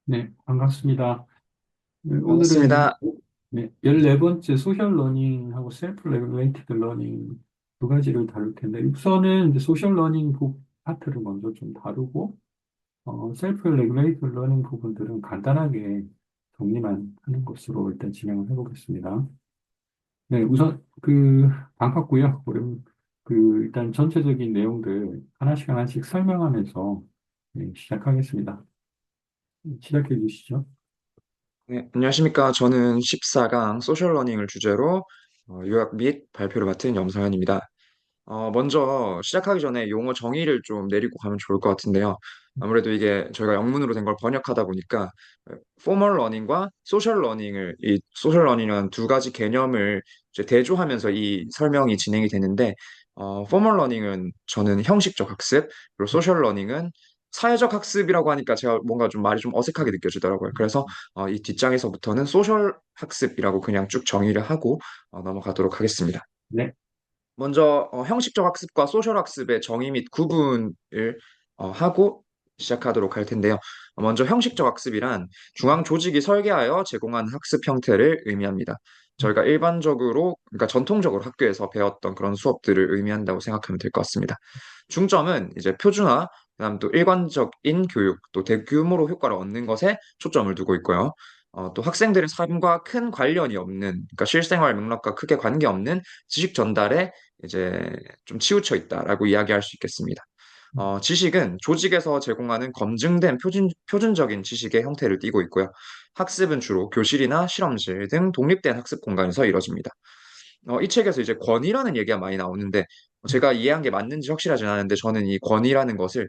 네, 반갑습니다. 네, 오늘은 반갑습니다. 네, 14번째 소셜 러닝하고 셀프 레귤레이티드 러닝 두 가지를 다룰 텐데, 우선은 이제 소셜 러닝 파트를 먼저 좀 다루고, 셀프 레귤레이티드 러닝 부분들은 간단하게 정리만 하는 것으로 일단 진행을 해보겠습니다. 네, 우선 반갑고요. 일단 전체적인 내용들 하나씩 하나씩 설명하면서 네, 시작하겠습니다. 시작해 주시죠. 네, 안녕하십니까. 저는 14강 소셜러닝을 주제로 요약 및 발표를 맡은 염성현입니다. 먼저 시작하기 전에 용어 정의를 좀 내리고 가면 좋을 것 같은데요. 아무래도 이게 저희가 영문으로 된 걸 번역하다 보니까 포멀 러닝과 소셜 러닝을 이 소셜 러닝이라는 두 가지 개념을 이제 대조하면서 이 설명이 진행이 되는데 포멀 러닝은 저는 형식적 학습, 그리고 소셜 러닝은 사회적 학습이라고 하니까 제가 뭔가 좀 말이 좀 어색하게 느껴지더라고요. 그래서 이 뒷장에서부터는 소셜 학습이라고 그냥 쭉 정의를 하고 넘어가도록 하겠습니다. 네. 먼저 형식적 학습과 소셜 학습의 정의 및 구분을 하고 시작하도록 할 텐데요. 먼저 형식적 학습이란 중앙 조직이 설계하여 제공한 학습 형태를 의미합니다. 저희가 일반적으로, 그러니까 전통적으로 학교에서 배웠던 그런 수업들을 의미한다고 생각하면 될 것 같습니다. 중점은 이제 표준화, 그다음 또 일관적인 교육, 또 대규모로 효과를 얻는 것에 초점을 두고 있고요. 또 학생들의 삶과 큰 관련이 없는, 그러니까 실생활 맥락과 크게 관계없는 지식 전달에 이제 좀 치우쳐 있다라고 이야기할 수 있겠습니다. 지식은 조직에서 제공하는 검증된 표준적인 지식의 형태를 띠고 있고요. 학습은 주로 교실이나 실험실 등 독립된 학습 공간에서 이루어집니다. 이 책에서 이제 권위라는 얘기가 많이 나오는데 제가 이해한 게 맞는지 확실하진 않은데 저는 이 권위라는 것을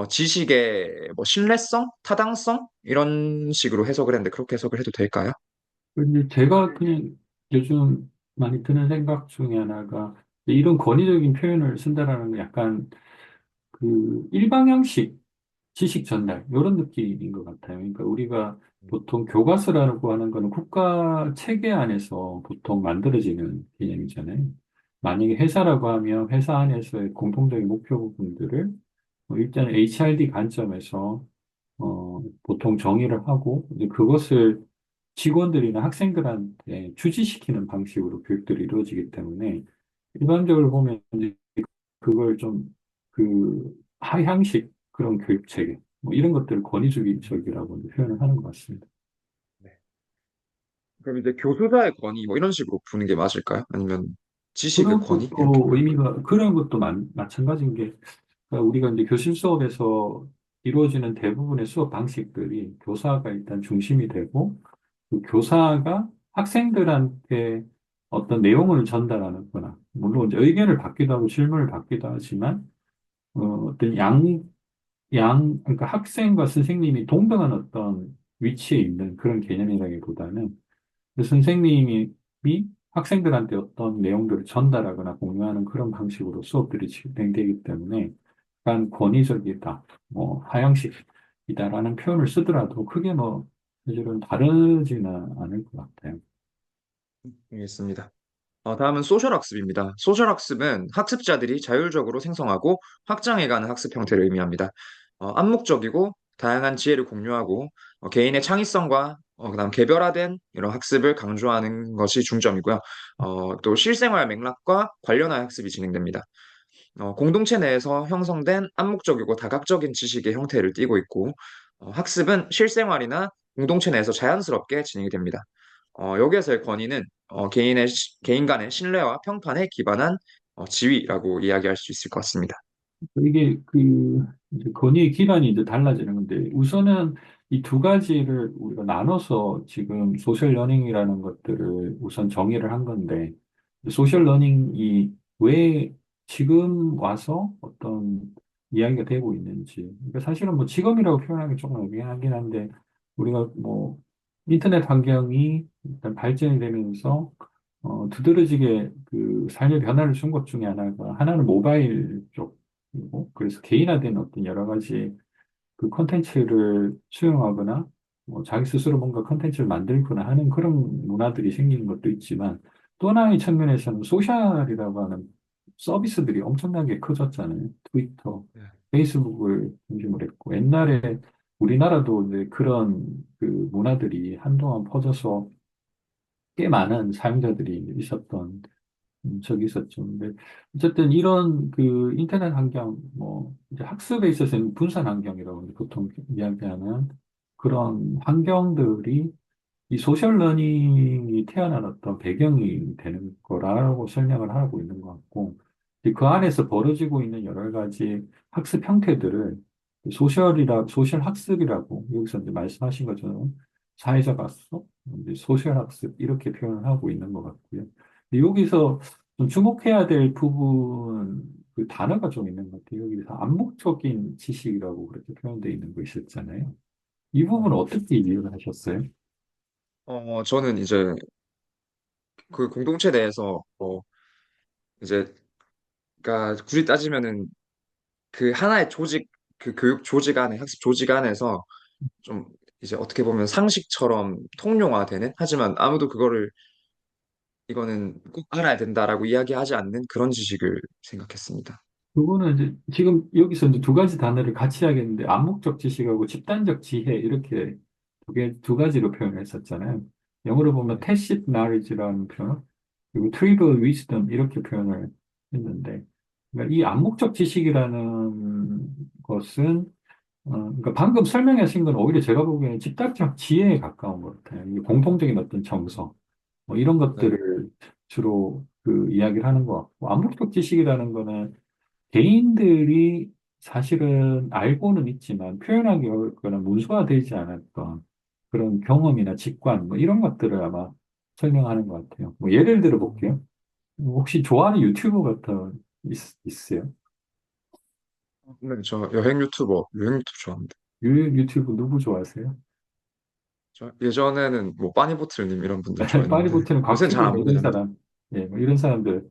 지식의 뭐 신뢰성, 타당성 이런 식으로 해석을 했는데 그렇게 해석을 해도 될까요? 근데 제가 그냥 요즘 많이 드는 생각 중에 하나가 이런 권위적인 표현을 쓴다라는 게 약간 일방향식 지식 전달 이런 느낌인 것 같아요. 그러니까 우리가 보통 교과서라고 하는 거는 국가 체계 안에서 보통 만들어지는 개념이잖아요. 만약에 회사라고 하면 회사 안에서의 공통적인 목표 부분들을 일단 HRD 관점에서 보통 정의를 하고 이제 그것을 직원들이나 학생들한테 주지시키는 방식으로 교육들이 이루어지기 때문에 일반적으로 보면 이제 그걸 좀 하향식 그런 교육 체계 뭐 이런 것들을 권위주의적이라고 이제 표현을 하는 것 같습니다. 네. 그럼 이제 교수자의 권위 뭐 이런 식으로 부는 게 맞을까요? 아니면 지식의 그런 권위? 이렇게. 것도 의미가 그런 것도 마찬가지인 게 그러니까 우리가 이제 교실 수업에서 이루어지는 대부분의 수업 방식들이 교사가 일단 중심이 되고 그 교사가 학생들한테 어떤 내용을 전달하는 거나 물론 이제 의견을 받기도 하고 질문을 받기도 하지만 어떤 그러니까 학생과 선생님이 동등한 어떤 위치에 있는 그런 개념이라기보다는 그 선생님이 학생들한테 어떤 내용들을 전달하거나 공유하는 그런 방식으로 수업들이 진행되기 때문에 약간 권위적이다, 뭐 하향식이다라는 표현을 쓰더라도 크게 뭐 사실은 다르지는 않을 것 같아요. 알겠습니다. 다음은 소셜 학습입니다. 소셜 학습은 학습자들이 자율적으로 생성하고 확장해가는 학습 형태를 의미합니다. 암묵적이고 다양한 지혜를 공유하고 개인의 창의성과 그다음 개별화된 이런 학습을 강조하는 것이 중점이고요. 또 실생활 맥락과 관련한 학습이 진행됩니다. 공동체 내에서 형성된 암묵적이고 다각적인 지식의 형태를 띠고 있고, 학습은 실생활이나 공동체 내에서 자연스럽게 진행이 됩니다. 여기에서의 권위는 개인 간의 신뢰와 평판에 기반한 지위라고 이야기할 수 있을 것 같습니다. 이게 이제 건의의 기반이 이제 달라지는 건데 우선은 이 두 가지를 우리가 나눠서 지금 소셜 러닝이라는 것들을 우선 정의를 한 건데 소셜 러닝이 왜 지금 와서 어떤 이야기가 되고 있는지 그러니까 사실은 뭐 지금이라고 표현하기 조금 애매하긴 한데 우리가 뭐 인터넷 환경이 일단 발전이 되면서 두드러지게 삶의 변화를 준 것 중에 하나는 모바일 쪽이고, 그래서 개인화된 어떤 여러 가지 그 컨텐츠를 수용하거나, 뭐 자기 스스로 뭔가 컨텐츠를 만들거나 하는 그런 문화들이 생기는 것도 있지만, 또 하나의 측면에서는 소셜이라고 하는 서비스들이 엄청나게 커졌잖아요. 트위터, 네. 페이스북을 중심으로 했고, 옛날에 우리나라도 이제 그런 그 문화들이 한동안 퍼져서 꽤 많은 사용자들이 있었던 적이 있었죠. 근데 어쨌든 이런 그 인터넷 환경, 뭐 이제 학습에 있어서는 분산 환경이라고 이제 보통 이야기하는 그런 환경들이 이 소셜 러닝이 태어난 어떤 배경이 되는 거라고 설명을 하고 있는 것 같고, 이제 그 안에서 벌어지고 있는 여러 가지 학습 형태들을 소셜 학습이라고 여기서 이제 말씀하신 것처럼 사회적 학습, 이제 소셜 학습 이렇게 표현을 하고 있는 것 같고요. 근데 여기서 좀 주목해야 될 부분, 그 단어가 좀 있는 것 같아요. 여기서 암묵적인 지식이라고 그렇게 표현되어 있는 거 있었잖아요. 이 부분은 어떻게 이해를 하셨어요? 저는 이제 그 공동체 내에서 이제 그러니까 굳이 따지면은 그 하나의 조직, 그 교육 조직 안에, 학습 조직 안에서 좀 이제 어떻게 보면 상식처럼 통용화되는, 하지만 아무도 그거를 이거는 꼭 알아야 된다라고 이야기하지 않는 그런 지식을 생각했습니다. 그거는 이제 지금 여기서 이제 두 가지 단어를 같이 하겠는데 암묵적 지식하고 집단적 지혜 이렇게 두 가지로 표현을 했었잖아요. 영어로 보면 네. tacit knowledge라는 표현, 그리고 trivial wisdom 이렇게 표현을 했는데, 그러니까 이 암묵적 지식이라는 것은 그러니까 방금 설명하신 건 오히려 제가 보기에는 집단적 지혜에 가까운 것 같아요. 이 공통적인 어떤 정서, 뭐 이런 네. 것들을 주로 그 이야기를 하는 것 같고, 암묵적 지식이라는 거는 개인들이 사실은 알고는 있지만 표현하기 어렵거나 문서화되지 않았던 그런 경험이나 직관, 뭐 이런 것들을 아마 설명하는 것 같아요. 뭐 예를 들어 볼게요. 혹시 좋아하는 유튜버 같은 있으세요? 네, 저 여행 유튜브 좋아합니다. 유튜브 누구 좋아하세요? 저 예전에는 뭐 빠니보틀님 이런 분들 좋아했는데 파리보트는 요새는 잘 곽튜브 안 뭐 보긴 이런 합니다. 사람, 예, 뭐 이런 사람들,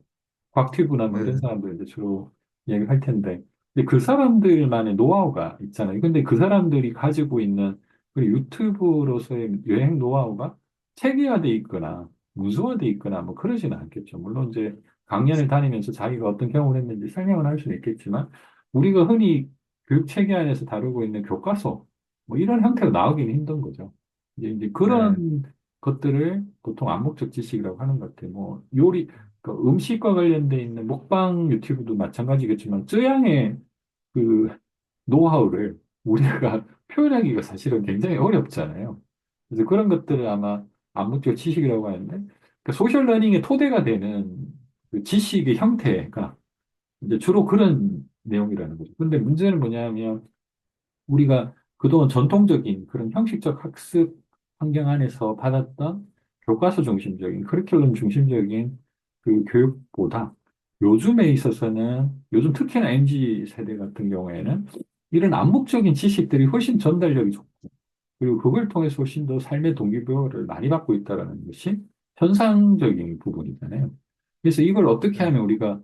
곽튜브나 뭐 이런 네, 사람들 이제 주로 이야기할 텐데, 근데 그 사람들만의 노하우가 있잖아요. 근데 그 사람들이 가지고 있는 그 유튜브로서의 여행 노하우가 체계화돼 있거나 문서화돼 있거나 뭐 그러지는 않겠죠. 물론 이제 강연을 다니면서 자기가 어떤 경험을 했는지 설명을 할 수는 있겠지만, 우리가 흔히 교육 체계 안에서 다루고 있는 교과서 뭐 이런 형태로 나오기는 힘든 거죠. 이제 네, 그런 것들을 보통 암묵적 지식이라고 하는 것 같아요. 뭐 요리, 그 음식과 관련돼 있는 먹방 유튜브도 마찬가지겠지만 쯔양의 그 노하우를 우리가 표현하기가 사실은 굉장히 어렵잖아요. 그래서 그런 것들을 아마 암묵적 지식이라고 하는데, 그 소셜 러닝의 토대가 되는 그 지식의 형태가 이제 주로 그런 내용이라는 거죠. 근데 문제는 뭐냐면 우리가 그동안 전통적인 그런 형식적 학습 환경 안에서 받았던 교과서 중심적인, 커리큘럼 중심적인 그 교육보다 요즘에 있어서는, 요즘 특히나 MZ 세대 같은 경우에는 이런 암묵적인 지식들이 훨씬 전달력이 좋고, 그리고 그걸 통해서 훨씬 더 삶의 동기부여를 많이 받고 있다는 것이 현상적인 부분이잖아요. 그래서 이걸 어떻게 네, 하면 우리가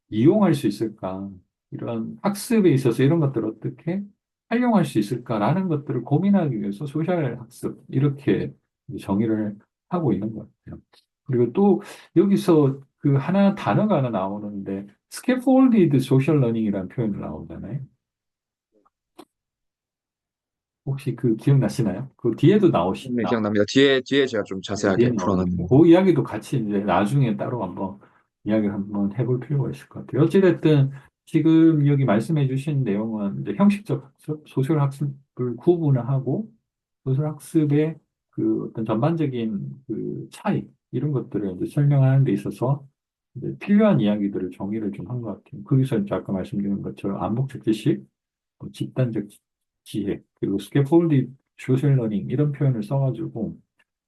이용할 수 있을까? 이런 학습에 있어서 이런 것들을 어떻게 활용할 수 있을까라는 것들을 고민하기 위해서 소셜 학습, 이렇게 정의를 하고 있는 것 같아요. 그리고 또 여기서 그 하나 단어가 하나 나오는데, 스캐폴디드 소셜 러닝이라는 표현이 나오잖아요. 혹시 그 기억나시나요? 그 뒤에도 네, 기억납니다. 뒤에 제가 좀 네, 뒤에 자세하게 나오는데, 풀어놨는데. 그 이야기도 같이 이제 나중에 따로 한번 이야기를 한번 해볼 필요가 있을 것 같아요. 어찌됐든 지금 여기 말씀해 주신 내용은 이제 형식적 학습, 소셜 학습을 구분하고 소셜 학습의 그 어떤 전반적인 그 차이, 이런 것들을 이제 설명하는 데 있어서 이제 필요한 이야기들을 정의를 좀 한 것 같아요. 거기서 이제 아까 말씀드린 것처럼 암묵적 지식, 뭐 집단적 지혜, 그리고 스캐폴드 소셜 러닝 이런 표현을 써가지고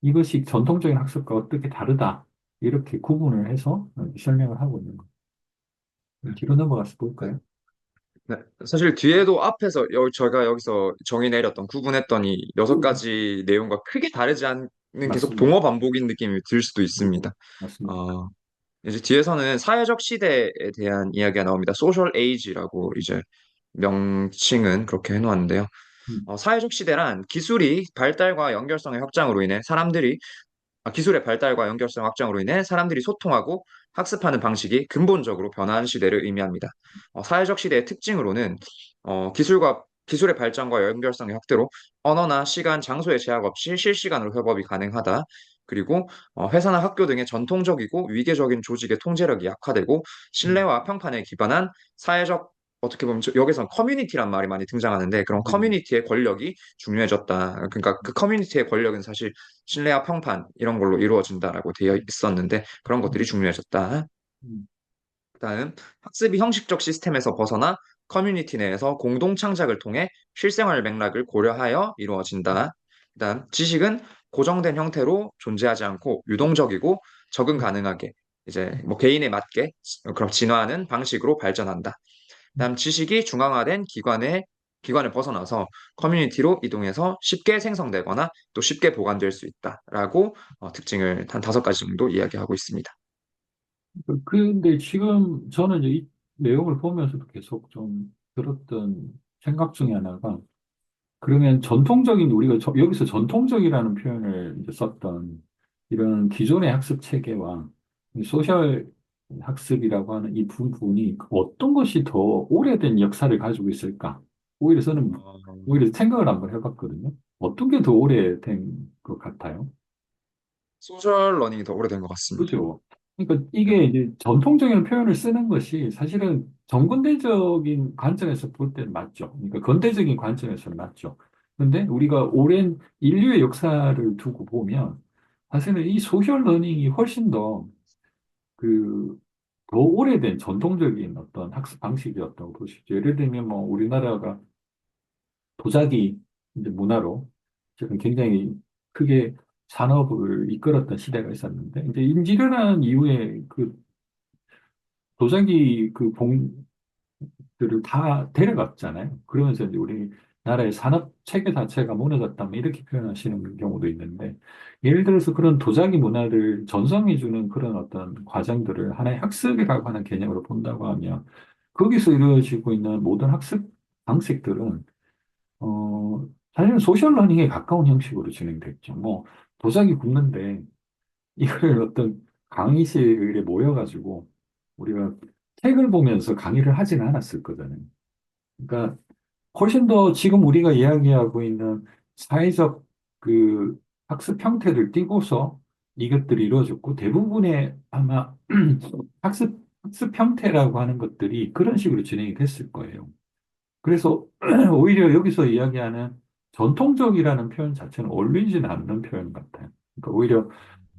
이것이 전통적인 학습과 어떻게 다르다, 이렇게 구분을 해서 설명을 하고 있는 거예요. 뒤로 넘어가서 네. 볼까요? 네. 사실 뒤에도 앞에서 저희가 여기서 정의 내렸던 구분했던 이 여섯 가지 내용과 크게 다르지 않는, 계속 맞습니다. 동어 반복인 느낌이 들 수도 있습니다. 맞습니다. 어, 이제 뒤에서는 사회적 시대에 대한 이야기가 나옵니다. 소셜 에이지라고 이제 명칭은 그렇게 해놓았는데요. 음, 사회적 시대란 기술이 발달과 연결성의 확장으로 인해 기술의 발달과 연결성 확장으로 인해 사람들이 소통하고 학습하는 방식이 근본적으로 변화한 시대를 의미합니다. 사회적 시대의 특징으로는 기술과 기술의 발전과 연결성의 확대로 언어나 시간, 장소의 제약 없이 실시간으로 협업이 가능하다. 그리고 회사나 학교 등의 전통적이고 위계적인 조직의 통제력이 약화되고 음, 신뢰와 평판에 기반한 사회적 어떻게 보면 여기서 커뮤니티란 말이 많이 등장하는데 그런 음, 커뮤니티의 권력이 중요해졌다. 그러니까 그 커뮤니티의 권력은 사실 신뢰와 평판 이런 걸로 이루어진다라고 되어 있었는데 그런 것들이 음, 중요해졌다. 음. 그다음 학습이 형식적 시스템에서 벗어나 커뮤니티 내에서 공동 창작을 통해 실생활 맥락을 고려하여 이루어진다. 그다음 지식은 고정된 형태로 존재하지 않고 유동적이고 적응 가능하게 이제 뭐 개인에 맞게 그럼 진화하는 방식으로 발전한다. 그다음 지식이 중앙화된 기관을 벗어나서 커뮤니티로 이동해서 쉽게 생성되거나 또 쉽게 보관될 수 있다라고 특징을 한 5가지 정도 이야기하고 있습니다. 근데 지금 저는 이제 이 내용을 보면서도 계속 좀 들었던 생각 중에 하나가, 그러면 전통적인, 우리가 여기서 전통적이라는 표현을 이제 썼던 이런 기존의 학습 체계와 이 소셜 학습이라고 하는 이 부분이 어떤 것이 더 오래된 역사를 가지고 있을까? 오히려 저는 오히려 생각을 한번 해봤거든요. 어떤 게 더 오래된 것 같아요? 소셜 러닝이 더 오래된 것 같습니다. 그죠? 그러니까 네. 이게 이제 전통적인 표현을 쓰는 것이 사실은 정근대적인 관점에서 볼 때는 맞죠. 그러니까 근대적인 관점에서는 맞죠. 근데 우리가 오랜 인류의 역사를 두고 보면 사실은 이 소셜 러닝이 훨씬 더 그, 더 오래된 전통적인 어떤 학습 방식이었다고 보시죠. 예를 들면 뭐 우리나라가 도자기 이제 문화로 지금 굉장히 크게 산업을 이끌었던 시대가 있었는데, 이제 인지전환 이후에 그 도자기 그 봉들을 다 데려갔잖아요. 그러면서 이제 우리나라의 산업 체계 자체가 무너졌다, 뭐 이렇게 표현하시는 경우도 있는데, 예를 들어서 그런 도자기 문화를 전성해주는 그런 어떤 과정들을 하나의 학습이라고 하는 개념으로 본다고 하면, 거기서 이루어지고 있는 모든 학습 방식들은 사실은 소셜 러닝에 가까운 형식으로 진행됐죠. 뭐, 도자기 굽는데, 이걸 어떤 강의실에 모여가지고, 우리가 책을 보면서 강의를 하지는 않았을 거잖아요. 그러니까, 훨씬 더 지금 우리가 이야기하고 있는 사회적 그 학습 형태를 띠고서 이것들이 이루어졌고, 대부분의 아마 학습 형태라고 하는 것들이 그런 식으로 진행이 됐을 거예요. 그래서 오히려 여기서 이야기하는 전통적이라는 표현 자체는 어울리지는 않는 표현 같아요. 그러니까 오히려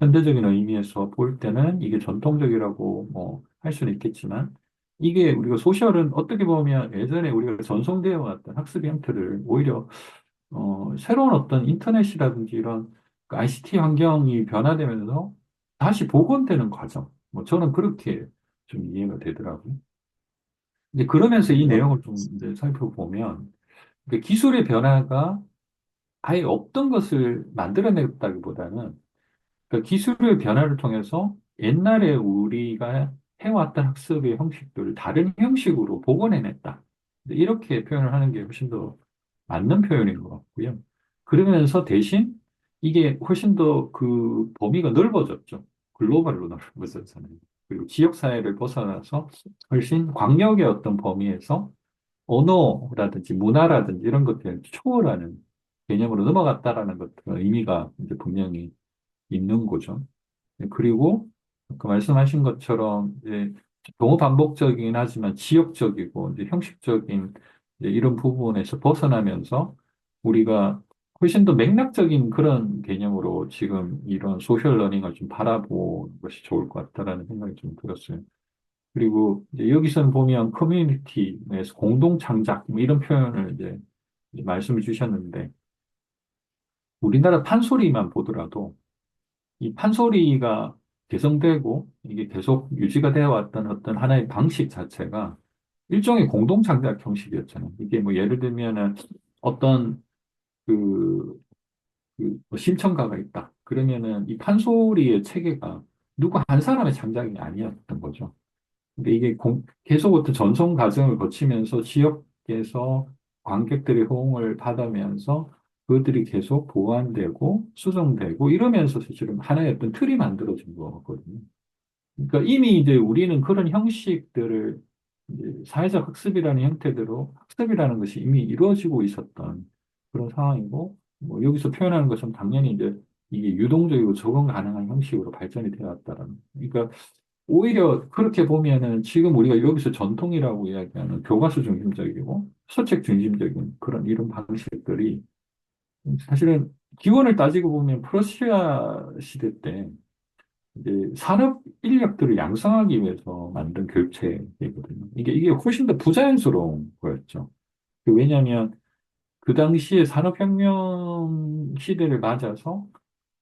현대적인 의미에서 볼 때는 이게 전통적이라고 뭐 할 수는 있겠지만, 이게 우리가 소셜은 어떻게 보면 예전에 우리가 전송되어 왔던 학습 형태를 오히려 새로운 어떤 인터넷이라든지 이런 ICT 환경이 변화되면서 다시 복원되는 과정. 뭐 저는 그렇게 좀 이해가 되더라고요. 이제 그러면서 이 내용을 좀 이제 살펴보면, 그 기술의 변화가 아예 없던 것을 만들어냈다기보다는 그 기술의 변화를 통해서 옛날에 우리가 해왔던 학습의 형식들을 다른 형식으로 복원해냈다. 이렇게 표현을 하는 게 훨씬 더 맞는 표현인 것 같고요. 그러면서 대신 이게 훨씬 더 그 범위가 넓어졌죠. 글로벌로 넓어졌잖아요. 그리고 지역사회를 벗어나서 훨씬 광역의 어떤 범위에서 언어라든지 문화라든지 이런 것들을 초월하는 개념으로 넘어갔다라는 것, 그 의미가 이제 분명히 있는 거죠. 그리고 그 말씀하신 것처럼 이제 동호 반복적이긴 하지만 지역적이고 이제 형식적인 이제 이런 부분에서 벗어나면서 우리가 훨씬 더 맥락적인 그런 개념으로 지금 이런 소셜 러닝을 좀 바라보는 것이 좋을 것 같다라는 생각이 좀 들었어요. 그리고 이제 여기서는 보면 커뮤니티에서 공동 창작 뭐 이런 표현을 이제 말씀을 주셨는데, 우리나라 판소리만 보더라도 이 판소리가 개성되고 이게 계속 유지가 되어 왔던 어떤 하나의 방식 자체가 일종의 공동 창작 형식이었잖아요. 이게 뭐 예를 들면은 어떤 그, 뭐 심청가가 있다. 그러면은 이 판소리의 체계가 누구 한 사람의 창작이 아니었던 거죠. 근데 이게 계속 어떤 전송 과정을 거치면서 지역에서 관객들의 호응을 받으면서 그것들이 계속 보완되고 수정되고 이러면서 사실은 하나의 어떤 틀이 만들어진 거거든요. 그러니까 이미 이제 우리는 그런 형식들을 이제 사회적 학습이라는 형태대로 학습이라는 것이 이미 이루어지고 있었던 그런 상황이고, 뭐 여기서 표현하는 것은 당연히 이제 이게 유동적이고 적응 가능한 형식으로 발전이 되었다라는. 그러니까 오히려 그렇게 보면은 지금 우리가 여기서 전통이라고 이야기하는 교과서 중심적이고 서책 중심적인 그런 이런 방식들이 사실은 기원을 따지고 보면 프러시아 시대 때 이제 산업 인력들을 양성하기 위해서 만든 교육체계거든요. 이게 훨씬 더 부자연스러운 거였죠. 왜냐하면 그 당시에 산업혁명 시대를 맞아서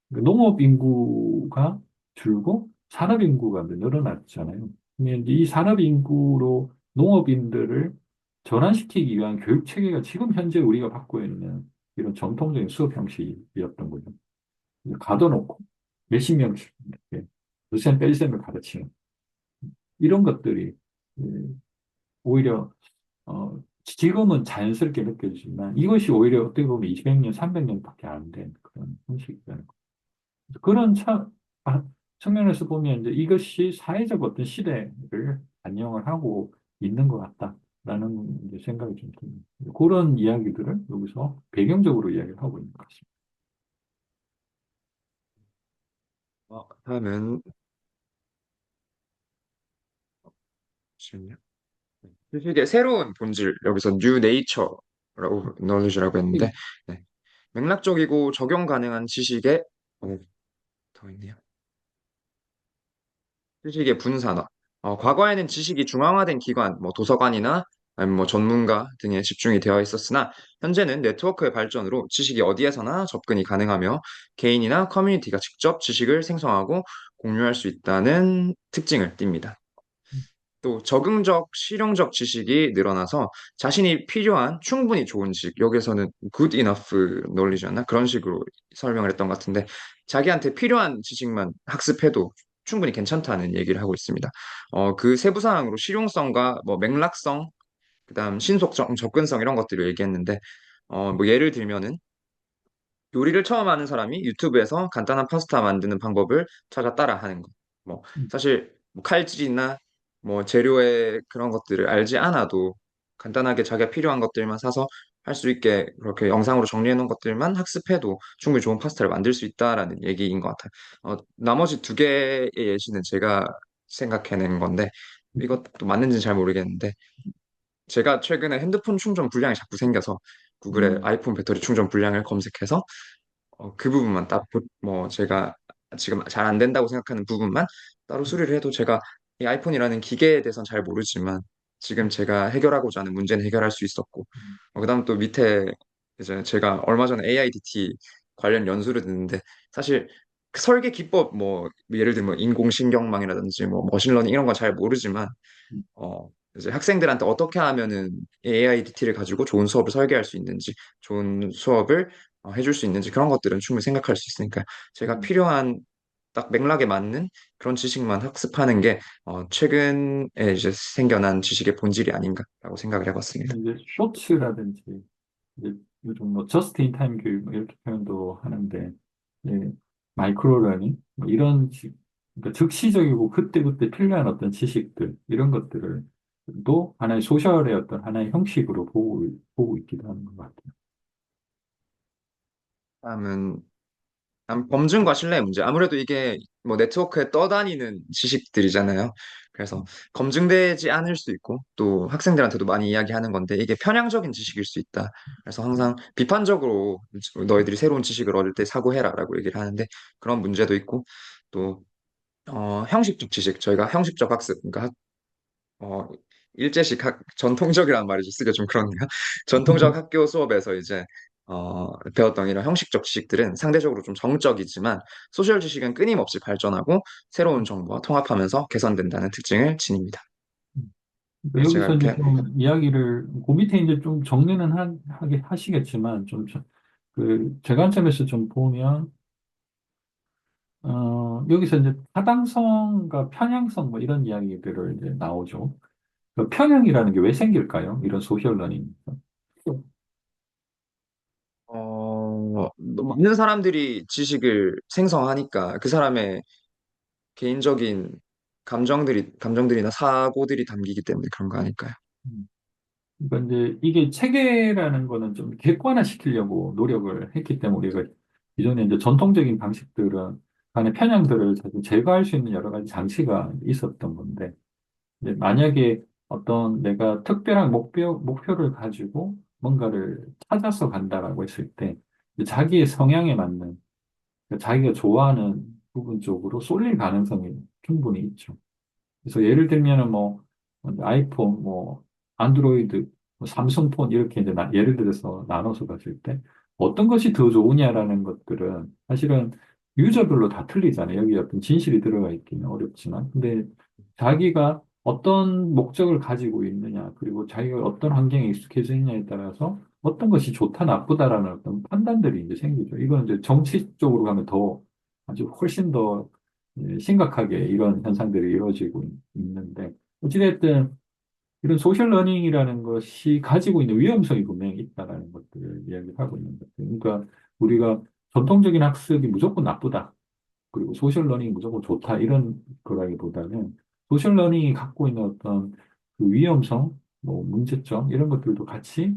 농업 인구가 줄고 산업 인구가 늘어났잖아요. 근데 이제 이 산업 인구로 농업인들을 전환시키기 위한 교육 체계가 지금 현재 우리가 받고 있는 이런 전통적인 수업 형식이었던 거죠. 가둬놓고 몇십 명씩 이렇게 셈 뺄셈을 가르치는 이런 것들이 예, 오히려 지금은 자연스럽게 느껴지지만 이것이 오히려 어떻게 보면 200년, 300년밖에 안 된 그런 형식이라는 거죠. 그런 아, 측면에서 보면 이제 이것이 사회적 어떤 시대를 반영을 하고 있는 것 같다라는 이제 생각이 좀 듭니다. 그런 이야기들을 여기서 배경적으로 이야기를 하고 있는 것 같습니다. 다음은 잠시만요. 주식의 새로운 본질, 여기서 뉴 네이처라고 knowledge라고 했는데, 네. 맥락적이고 적용 가능한 지식의 더 있네요. 지식의 분산화. 과거에는 지식이 중앙화된 기관, 뭐 도서관이나 아니면 뭐 전문가 등에 집중이 되어 있었으나 현재는 네트워크의 발전으로 지식이 어디에서나 접근이 가능하며 개인이나 커뮤니티가 직접 지식을 생성하고 공유할 수 있다는 특징을 띱니다. 또 적응적, 실용적 지식이 늘어나서 자신이 필요한 충분히 좋은 지식, 여기서는 good enough knowledge였나? 그런 식으로 설명을 했던 것 같은데, 자기한테 필요한 지식만 학습해도 충분히 괜찮다는 얘기를 하고 있습니다. 그 세부 사항으로 실용성과 뭐 맥락성, 그다음 신속성, 접근성 이런 것들을 얘기했는데, 뭐 예를 들면은 요리를 처음 하는 사람이 유튜브에서 간단한 파스타 만드는 방법을 찾아 따라 하는 거. 뭐, 사실, 뭐 칼질이나 뭐 재료의 그런 것들을 알지 않아도 간단하게 자기가 필요한 것들만 사서 할 수 있게 그렇게 영상으로 정리해 놓은 것들만 학습해도 충분히 좋은 파스타를 만들 수 있다라는 얘기인 것 같아요. 나머지 두 개의 예시는 제가 생각해낸 건데, 이것도 맞는지는 잘 모르겠는데, 제가 최근에 핸드폰 충전 불량이 자꾸 생겨서 구글에 음, 아이폰 배터리 충전 불량을 검색해서 그 부분만 뭐 제가 지금 잘 안 된다고 생각하는 부분만 따로 수리를 해도 제가 이 아이폰이라는 기계에 대해서는 잘 모르지만 지금 제가 해결하고자 하는 문제는 해결할 수 있었고 그다음 또 밑에 이제 제가 얼마 전에 AIDT 관련 연수를 듣는데 사실 그 설계 기법 뭐 예를 들면 인공신경망이라든지 뭐 머신러닝 이런 건 잘 모르지만 어, 이제 학생들한테 어떻게 하면은 AIDT를 가지고 좋은 수업을 설계할 수 있는지, 좋은 수업을 해줄 수 있는지 그런 것들은 충분히 생각할 수 있으니까 제가 음. 필요한 딱 맥락에 맞는 그런 지식만 학습하는 게 최근에 이제 생겨난 지식의 본질이 아닌가라고 생각을 해봤습니다. 이제 쇼츠라든지 이제 요즘 뭐 저스트 인 타임 교육 뭐 이렇게 표현도 하는데 예, 마이크로 러닝 뭐 이런 그러니까 즉시적이고 그때그때 필요한 어떤 지식들 이런 것들을 또 하나의 소셜의 어떤 하나의 형식으로 보고 있기도 하는 것 같아요. 다음은 검증과 신뢰의 문제. 아무래도 이게 뭐 네트워크에 떠다니는 지식들이잖아요. 그래서 검증되지 않을 수 있고 또 학생들한테도 많이 이야기하는 건데 이게 편향적인 지식일 수 있다. 그래서 항상 비판적으로 너희들이 새로운 지식을 얻을 때 사고해라라고 얘기를 하는데 그런 문제도 있고 또 형식적 지식. 저희가 형식적 학습, 그러니까 어, 일제식 전통적이라는 말이 좀 쓰기가 좀 그런가? 전통적 학교 수업에서 이제 배웠던 이런 형식적 지식들은 상대적으로 좀 정적이지만 소셜 지식은 끊임없이 발전하고 새로운 정보와 통합하면서 개선된다는 특징을 지닙니다. 그래서 제가 여기서 이제 이렇게 좀 이야기를 그 밑에 이제 좀 정리는 하시겠지만 좀 그 제 관점에서 좀 보면 여기서 이제 타당성과 편향성 뭐 이런 이야기들을 이제 나오죠. 그 편향이라는 게 왜 생길까요? 이런 소셜 러닝. 많은 사람들이 지식을 생성하니까 그 사람의 개인적인 감정들이나 사고들이 담기기 때문에 그런 거 아닐까요? 음. 그러니까 이제 이게 체계라는 거는 좀 객관화 시키려고 노력을 했기 때문에 우리가 기존에 이제 전통적인 방식들은 간의 편향들을 자주 제거할 수 있는 여러 가지 장치가 있었던 건데, 이제 만약에 어떤 내가 특별한 목표를 가지고 뭔가를 찾아서 간다라고 했을 때, 이제 자기의 성향에 맞는, 그러니까 자기가 좋아하는 부분 쪽으로 쏠릴 가능성이 충분히 있죠. 그래서 예를 들면은 뭐 아이폰, 뭐 안드로이드, 뭐 삼성폰 이렇게 이제 예를 들어서 나눠서 봤을 때 어떤 것이 더 좋으냐라는 것들은 사실은 유저별로 다 틀리잖아요. 여기 어떤 진실이 들어가 있기는 어렵지만, 근데 자기가 어떤 목적을 가지고 있느냐, 그리고 자기가 어떤 환경에 익숙해져 있냐에 따라서 어떤 것이 좋다, 나쁘다라는 어떤 판단들이 이제 생기죠. 이건 이제 정치 쪽으로 가면 더 아주 훨씬 더 심각하게 이런 현상들이 이루어지고 있는데, 어찌됐든 이런 소셜 러닝이라는 것이 가지고 있는 위험성이 분명히 있다라는 것들을 이야기를 하고 있는 것 같아요. 그러니까 우리가 전통적인 학습이 무조건 나쁘다, 그리고 소셜 러닝이 무조건 좋다, 이런 거라기보다는 소셜 러닝이 갖고 있는 어떤 그 위험성, 뭐 문제점, 이런 것들도 같이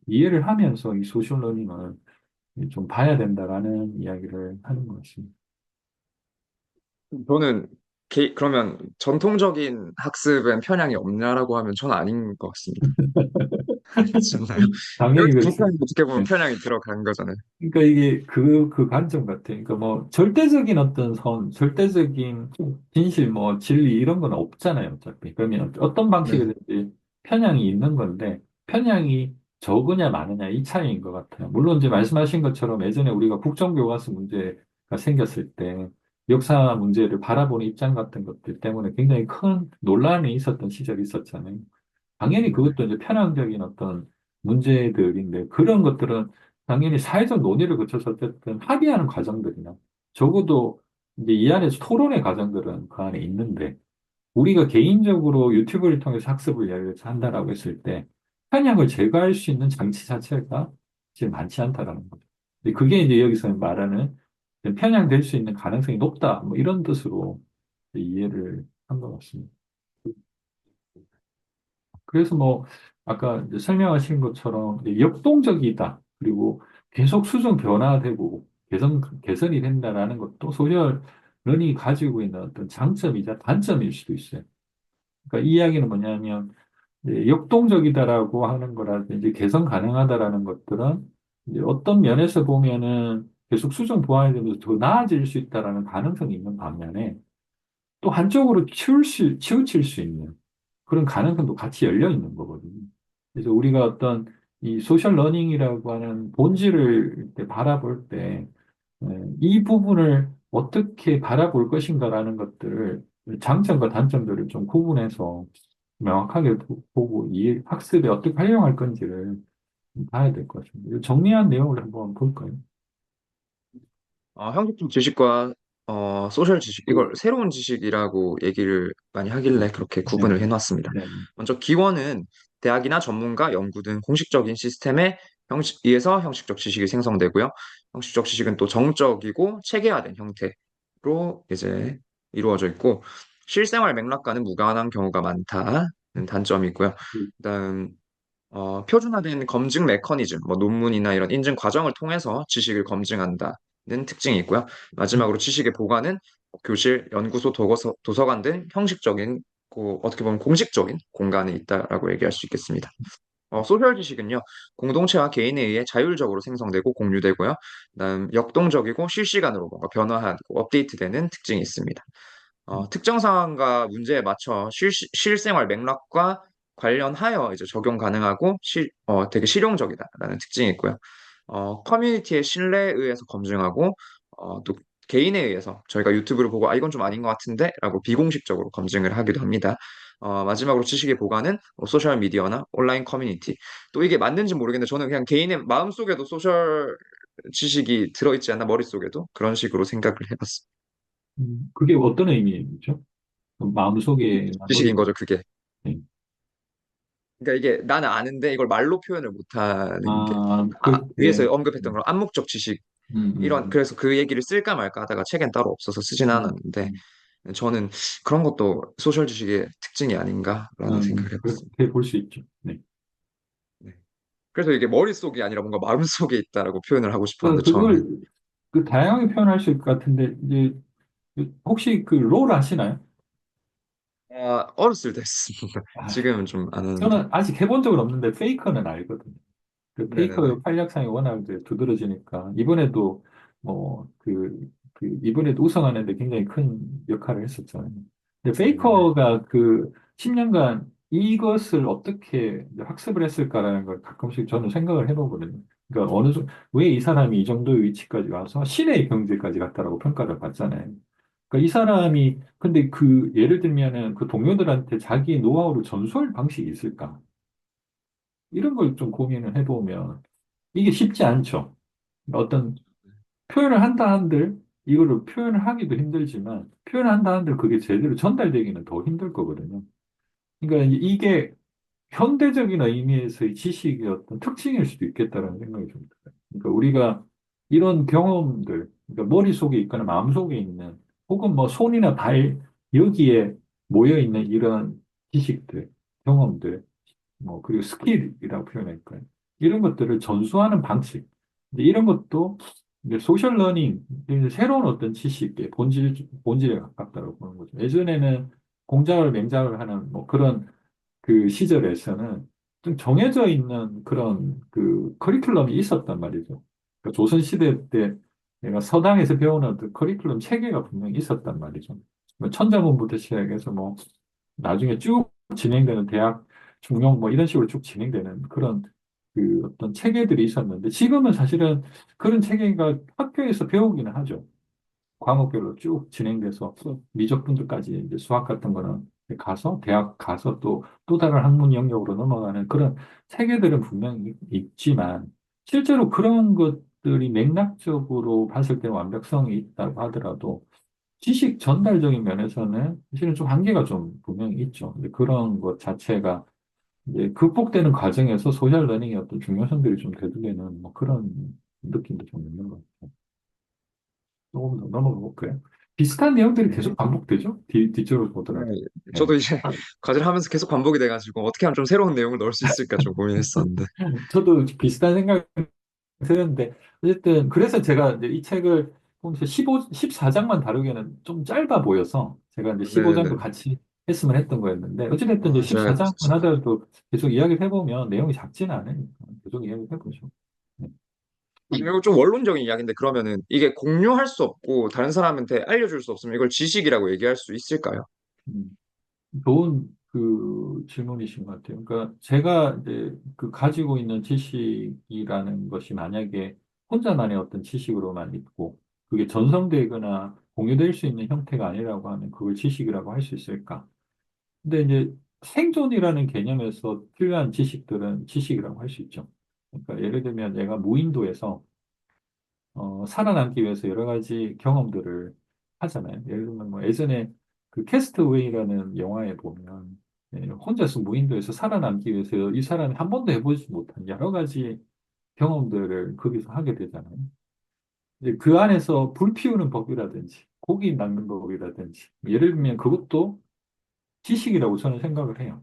이해를 하면서 이 소셜 러닝을 좀 봐야 된다라는 이야기를 하는 것 같습니다. 저는 그러면 전통적인 학습엔 편향이 없냐라고 하면 전 아닌 것 같습니다. 그렇지 않나요? 당연히 여기서 그렇죠. 북한이 어떻게 보면 편향이 들어간 거잖아요. 그러니까 이게 그 관점 같아. 그러니까 뭐 절대적인 어떤 절대적인 진실, 뭐 진리 이런 건 없잖아요. 어차피. 그러면 어떤 네. 방식이든지 편향이 있는 건데 편향이 적으냐 많으냐 이 차이인 것 같아요. 물론 이제 말씀하신 것처럼 예전에 우리가 국정교과서 문제가 생겼을 때 역사 문제를 바라보는 입장 같은 것들 때문에 굉장히 큰 논란이 있었던 시절이 있었잖아요. 당연히 네. 그것도 이제 편향적인 어떤 문제들인데 그런 것들은 당연히 사회적 논의를 거쳐서 어쨌든 합의하는 과정들이나 적어도 이제 이 안에서 토론의 과정들은 그 안에 있는데 우리가 개인적으로 유튜브를 통해서 학습을 예를 들어서 한다라고 했을 때 편향을 제거할 수 있는 장치 자체가 지금 많지 않다라는 거죠. 근데 그게 이제 여기서 말하는 편향될 수 있는 가능성이 높다, 뭐 이런 뜻으로 이해를 한 것 같습니다. 그래서 뭐 아까 이제 설명하신 것처럼 이제 역동적이다. 그리고 계속 수정 변화되고 개선이 된다라는 것도 소셜 런이 가지고 있는 어떤 장점이자 단점일 수도 있어요. 그러니까 이 이야기는 뭐냐면 이제 역동적이다라고 하는 거라든지 개선 가능하다라는 것들은 이제 어떤 면에서 보면은 계속 수정 보완이 되면서 더 나아질 수 있다라는 가능성이 있는 반면에 또 한쪽으로 치우칠 수 있는 그런 가능성도 같이 열려 있는 거거든요. 그래서 우리가 어떤 이 소셜 러닝이라고 하는 본질을 이렇게 바라볼 때, 이 부분을 어떻게 바라볼 것인가라는 것들을 장점과 단점들을 좀 구분해서 명확하게 보고 이 학습에 어떻게 활용할 건지를 봐야 될 것 같습니다. 정리한 내용을 한번 볼까요? 형식적 지식과 소셜 지식, 이걸 새로운 지식이라고 얘기를 많이 하길래 그렇게 네, 구분을 해놨습니다. 네, 먼저 기원은 대학이나 전문가, 연구 등 공식적인 시스템에 의해서 형식적 지식이 생성되고요. 형식적 지식은 또 정적이고 체계화된 형태로 이제 이루어져 있고 실생활 맥락과는 무관한 경우가 많다는 단점이고요. 그다음 표준화된 검증 메커니즘, 뭐 논문이나 이런 인증 과정을 통해서 지식을 검증한다는 특징이 있고요. 마지막으로 지식의 보관은 교실, 연구소, 도서관 등 형식적인, 어떻게 보면 공식적인 공간에 있다라고 얘기할 수 있겠습니다. 소셜 지식은요, 공동체와 개인에 의해 자율적으로 생성되고 공유되고요. 그다음 역동적이고 실시간으로 뭔가 변화하고 업데이트되는 특징이 있습니다. 특정 상황과 문제에 맞춰 실생활 맥락과 관련하여 이제 적용 가능하고 되게 실용적이다라는 특징이 있고요. 커뮤니티의 신뢰에 의해서 검증하고 또 개인에 의해서 저희가 유튜브를 보고 이건 좀 아닌 것 같은데 라고 비공식적으로 검증을 하기도 합니다. 마지막으로 지식의 보관은 소셜 미디어나 온라인 커뮤니티. 또 이게 맞는지 모르겠는데 저는 그냥 개인의 마음속에도 소셜 지식이 들어있지 않나 머릿속에도 그런 식으로 생각을 해봤습니다. 그게 어떤 의미죠? 마음속에, 지식인 머릿속. 거죠, 그게. 그러니까 이게 나는 아는데 이걸 말로 표현을 못하는 게 그렇게, 위에서 언급했던 그런 암묵적 지식 음, 이런 음, 그래서 그 얘기를 쓸까 말까 하다가 책엔 따로 없어서 쓰진 음, 않았는데 음. 저는 그런 것도 소셜 주식의 특징이 아닌가라는 생각을 해봤습니다. 그렇게 볼 수 있죠. 네. 네. 그래서 이게 머릿속이 아니라 뭔가 마음속에 있다라고 표현을 하고 싶었는데 처음에. 그걸 그 다양하게 표현할 수 있을 것 같은데 이제 혹시 그 롤 아시나요? 어렸을 때 했습니다. 아, 지금은 좀 안 하는데. 저는 아직 해본 적은 없는데 페이커는 알거든요. 그 네네네. 페이커 활약상이 워낙 이제 두드러지니까 이번에도 이번에도 우승하는데 굉장히 큰 역할을 했었잖아요. 근데 네네네. 페이커가 그 10년간 이것을 어떻게 이제 학습을 했을까라는 걸 가끔씩 저는 생각을 해보거든요. 그러니까 왜 이 사람이 이 정도의 위치까지 와서 신의 경지까지 갔다라고 평가를 받잖아요. 그러니까 이 사람이 근데 그 예를 들면은 그 동료들한테 자기 노하우를 전수할 방식이 있을까? 이런 걸 좀 고민을 해보면 이게 쉽지 않죠. 어떤 표현을 한다 한들 이거를 표현을 하기도 힘들지만 표현을 한다 한들 그게 제대로 전달되기는 더 힘들 거거든요. 그러니까 이게 현대적인 의미에서의 지식의 어떤 특징일 수도 있겠다는 생각이 좀 들어요. 그러니까 우리가 이런 경험들, 그러니까 머릿속에 있거나 마음속에 있는 혹은 뭐 손이나 발 여기에 모여 있는 이런 지식들, 경험들 그리고 스킬이라고 표현할까요? 이런 것들을 전수하는 방식. 이제 이런 것도 이제 소셜 러닝, 이제 새로운 어떤 지식의 본질에 가깝다고 보는 거죠. 예전에는 공작을 맹작을 하는 뭐 그런 그 시절에서는 좀 정해져 있는 그런 그 커리큘럼이 있었단 말이죠. 그러니까 조선시대 때 내가 서당에서 배우는 어떤 커리큘럼 체계가 분명히 있었단 말이죠. 뭐 천자문부터 시작해서 뭐 나중에 쭉 진행되는 대학, 중용 뭐 이런 식으로 쭉 진행되는 그런 그 어떤 체계들이 있었는데 지금은 사실은 그런 체계가 학교에서 배우기는 하죠. 과목별로 쭉 진행돼서 미적분들까지 이제 수학 같은 거는 가서 대학 가서 또 다른 학문 영역으로 넘어가는 그런 체계들은 분명히 있지만 실제로 그런 것들이 맥락적으로 봤을 때 완벽성이 있다고 하더라도 지식 전달적인 면에서는 사실은 좀 한계가 좀 분명히 있죠. 근데 그런 것 자체가 이제 극복되는 과정에서 소셜 러닝의 어떤 중요성들이 좀 되돌리는 뭐 그런 느낌도 좀 있는 것 같아요. 조금 더 넘어가 볼까요? 비슷한 내용들이 네. 계속 반복되죠? 뒤쪽으로 네. 보더라도. 네. 저도 이제 과제를 하면서 계속 반복이 돼가지고 어떻게 하면 좀 새로운 내용을 넣을 수 있을까 좀 고민했었는데. 저도 비슷한 생각이 드는데, 어쨌든, 그래서 제가 이제 이 책을 보면서 14장만 다루기에는 좀 짧아 보여서, 제가 이제 네네네. 15장도 같이 했으면 했던 거였는데, 어찌됐든 이제 제가 14장만 하더라도 계속 이야기를 해보면 내용이 작지는 않으니까, 계속 이야기를 해보죠. 네. 이거 좀 원론적인 이야기인데 그러면은 이게 공유할 수 없고 다른 사람한테 알려줄 수 없으면 이걸 지식이라고 얘기할 수 있을까요? 음. 좋은 그 질문이신 것 같아요. 그러니까 제가 이제 그 가지고 있는 지식이라는 것이 만약에 혼자만의 어떤 지식으로만 있고 그게 전성되거나 공유될 수 있는 형태가 아니라고 하면 그걸 지식이라고 할 수 있을까? 근데 이제 생존이라는 개념에서 필요한 지식들은 지식이라고 할 수 있죠. 그러니까 예를 들면 얘가 무인도에서 살아남기 위해서 여러 가지 경험들을 하잖아요. 예를 들면 뭐 예전에 그 캐스트웨이라는 영화에 보면 혼자서 무인도에서 살아남기 위해서 이 사람이 한 번도 해보지 못한 여러 가지 경험들을 거기서 하게 되잖아요. 이제 그 안에서 불 피우는 법이라든지 고기 낚는 법이라든지 예를 들면 그것도 지식이라고 저는 생각을 해요.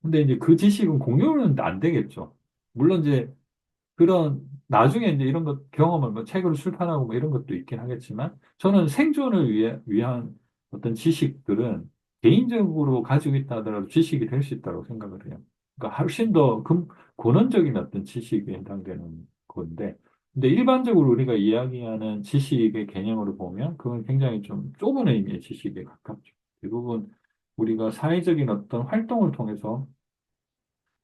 근데 이제 그 지식은 공유는 안 되겠죠. 물론 이제 그런 나중에 이제 이런 것 경험을 뭐 책으로 출판하고 뭐 이런 것도 있긴 하겠지만 저는 생존을 위한 어떤 지식들은 개인적으로 가지고 있다 하더라도 지식이 될 수 있다고 생각을 해요. 그러니까 훨씬 더 근원적인 어떤 지식에 해당되는 건데 근데 일반적으로 우리가 이야기하는 지식의 개념으로 보면 그건 굉장히 좀 좁은 의미의 지식에 가깝죠. 대부분 우리가 사회적인 어떤 활동을 통해서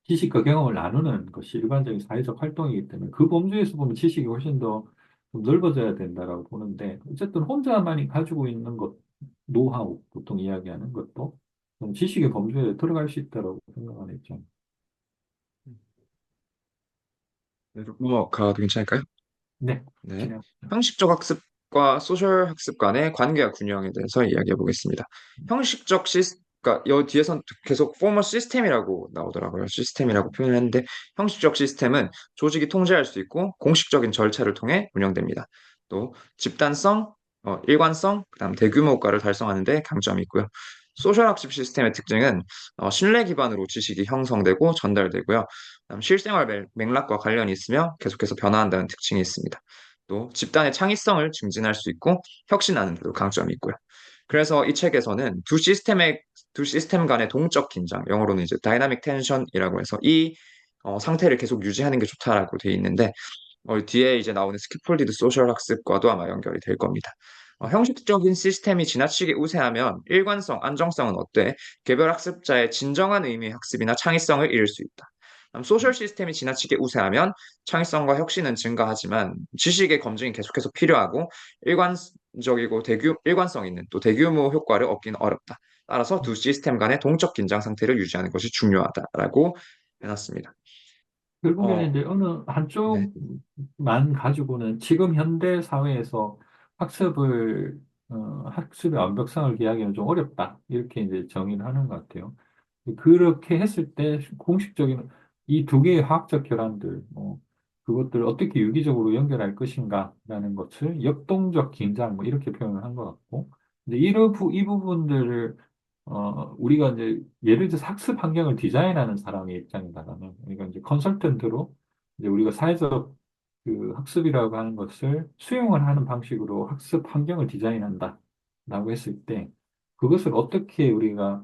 지식과 경험을 나누는 것이 일반적인 사회적 활동이기 때문에 그 범주에서 보면 지식이 훨씬 더좀 넓어져야 된다라고 보는데 어쨌든 혼자만이 가지고 있는 것, 노하우, 보통 이야기하는 것도 좀 지식의 범주에 들어갈 수 있다라고 생각하는 입장. 네, 넘어가도 괜찮을까요? 네, 네. 진행. 형식적 학습과 소셜 학습 간의 관계와 균형에 대해서 이야기해 보겠습니다. 그러니까 여 뒤에선 계속 포머 시스템이라고 나오더라고요. 시스템이라고 표현했는데 형식적 시스템은 조직이 통제할 수 있고 공식적인 절차를 통해 운영됩니다. 또 집단성, 일관성, 그다음 대규모 효과를 달성하는 데 강점이 있고요. 소셜 학습 시스템의 특징은 신뢰 기반으로 지식이 형성되고 전달되고요. 그다음 실생활 맥락과 관련이 있으며 계속해서 변화한다는 특징이 있습니다. 또 집단의 창의성을 증진할 수 있고 혁신하는 데도 강점이 있고요. 그래서 이 책에서는 두 시스템 간의 동적 긴장, 영어로는 이제 다이나믹 텐션이라고 해서 이 상태를 계속 유지하는 게 좋다라고 되어 있는데 뒤에 이제 나오는 스키폴디드 소셜 학습과도 아마 연결이 될 겁니다. 형식적인 시스템이 지나치게 우세하면 일관성, 안정성은 어때? 개별 학습자의 진정한 의미의 학습이나 창의성을 잃을 수 있다. 소셜 시스템이 지나치게 우세하면 창의성과 혁신은 증가하지만 지식의 검증이 계속해서 필요하고 일관적이고 일관성 있는 또 대규모 효과를 얻기는 어렵다. 따라서 두 시스템 간의 동적 긴장 상태를 유지하는 것이 중요하다라고 해놨습니다. 결국에는 어, 이제 어느 네. 한쪽만 가지고는 지금 현대 사회에서 학습을, 학습의 완벽성을 기하기는 좀 어렵다. 이렇게 이제 정의를 하는 것 같아요. 그렇게 했을 때 공식적인 이 두 개의 화학적 결합들, 그것들을 어떻게 유기적으로 연결할 것인가라는 것을 역동적 긴장, 뭐 이렇게 표현을 한 것 같고, 이제 이 부분들을 우리가 이제 예를 들어서 학습 환경을 디자인하는 사람의 입장이다라면, 그러니까 이제 컨설턴트로 이제 우리가 사회적 그 학습이라고 하는 것을 수용을 하는 방식으로 학습 환경을 디자인한다라고 했을 때, 그것을 어떻게 우리가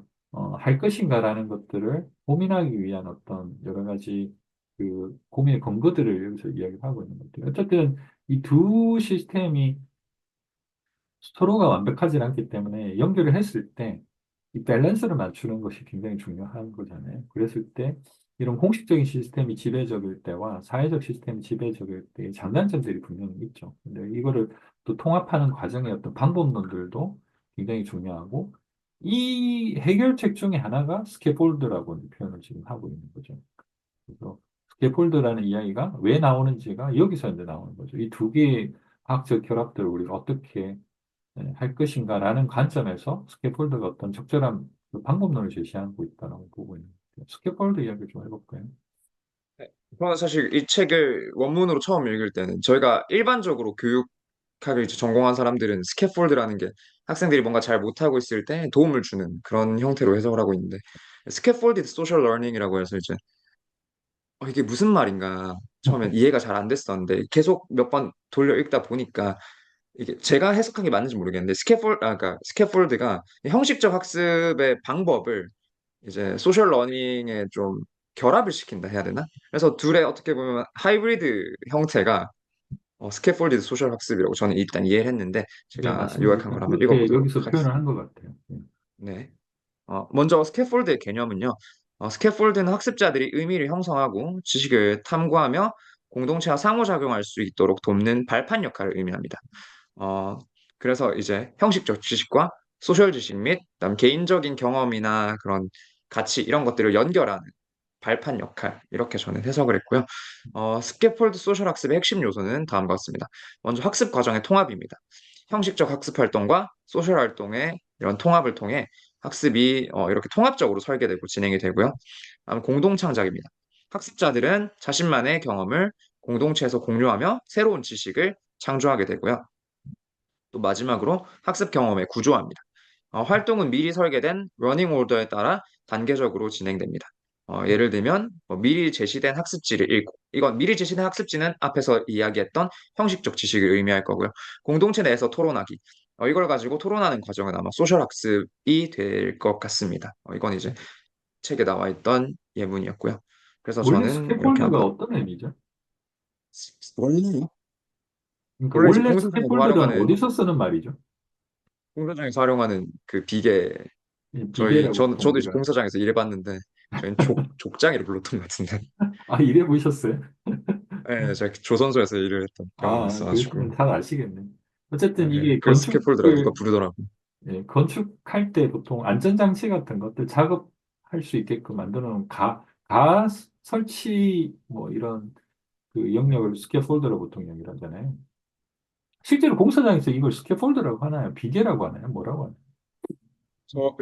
할 것인가라는 것들을 고민하기 위한 어떤 여러 가지 그 고민의 근거들을 여기서 이야기를 하고 있는 것 같아요. 어쨌든 이 두 시스템이 서로가 완벽하지 않기 때문에 연결을 했을 때 이 밸런스를 맞추는 것이 굉장히 중요한 거잖아요. 그랬을 때 이런 공식적인 시스템이 지배적일 때와 사회적 시스템이 지배적일 때의 장단점들이 분명히 있죠. 근데 이거를 또 통합하는 과정의 어떤 방법론들도 굉장히 중요하고 이 해결책 중에 하나가 스캐폴드라고 표현을 지금 하고 있는 거죠. 그래서 스캐폴드라는 이야기가 왜 나오는지가 여기서 이제 나오는 거죠. 이 두 개의 과학적 결합들을 우리가 어떻게 할 것인가라는 관점에서 스캐폴드가 어떤 적절한 그 방법론을 제시하고 있다고 보고 있는 거예요. 스캐폴드 이야기 좀 해볼까요? 네. 저는 사실 이 책을 원문으로 처음 읽을 때는 저희가 일반적으로 교육학을 이제 전공한 사람들은 스캐폴드라는 게 학생들이 뭔가 잘 못하고 있을 때 도움을 주는 그런 형태로 해석을 하고 있는데 스캐폴디드 소셜 러닝이라고 해서 이제 이게 무슨 말인가 처음엔 이해가 잘 안 됐었는데 계속 몇 번 돌려 읽다 보니까 이게 제가 해석한 게 맞는지 모르겠는데 그러니까 스캐폴드가 형식적 학습의 방법을 이제 소셜 러닝에 좀 결합을 시킨다 해야 되나? 그래서 둘의 어떻게 보면 하이브리드 형태가 스캐폴디드 소셜 학습이라고 저는 일단 이해를 했는데 네, 제가 맞습니다. 요약한 일단 걸 한번 그렇게 읽어보도록 여기서 표현을 한 하겠습니다. 것 같아요. 네. 네. 먼저 스캐폴드의 개념은요. 스캐폴드는 학습자들이 의미를 형성하고 지식을 탐구하며 공동체와 상호작용할 수 있도록 돕는 발판 역할을 의미합니다. 어, 그래서 이제 형식적 지식과 소셜 지식 및 그다음 개인적인 경험이나 그런 가치 이런 것들을 연결하는 발판 역할 이렇게 저는 해석을 했고요. 스캐폴드 소셜 학습의 핵심 요소는 다음과 같습니다. 먼저 학습 과정의 통합입니다. 형식적 학습 활동과 소셜 활동의 이런 통합을 통해 학습이 이렇게 통합적으로 설계되고 진행이 되고요. 다음 공동 창작입니다. 학습자들은 자신만의 경험을 공동체에서 공유하며 새로운 지식을 창조하게 되고요. 또 마지막으로 학습 경험의 구조화입니다. 활동은 미리 설계된 러닝 오더에 따라 단계적으로 진행됩니다. 예를 들면 미리 제시된 학습지를 읽고 이건 미리 제시된 학습지는 앞에서 이야기했던 형식적 지식을 의미할 거고요. 공동체 내에서 토론하기. 이걸 가지고 토론하는 과정은 아마 소셜 학습이 될 것 같습니다. 이건 이제 책에 나와 있던 예문이었고요. 그래서 원래 저는 이렇게 스캐폴드가 한번 어떤 의미죠? 원래 그러니까 원래 이제 원래 공사장에서 스캐폴드는 활용하는 어디서 쓰는 말이죠? 그 비계 비계라고 보통 저도 이제 우리가. 공사장에서 일해봤는데, 저희는 족장이를 불렀던 것 같은데. 아, 이래 보셨어요? 예, 제가 조선소에서 일을 했던 경험이 아, 있어가지고. 그렇다면 다 아시겠네. 어쨌든 이게 그 스캐폴드라고 누가 부르더라고. 건축할 때 보통 안전장치 같은 것들 작업할 수 있게끔 만들어 놓은 가 설치 뭐 이런 그 영역을 스캐폴더로 보통 얘기를 하잖아요. 실제로 공사장에서 이걸 스캐폴더라고 하나요? 비계라고 하나요? 뭐라고 하나요?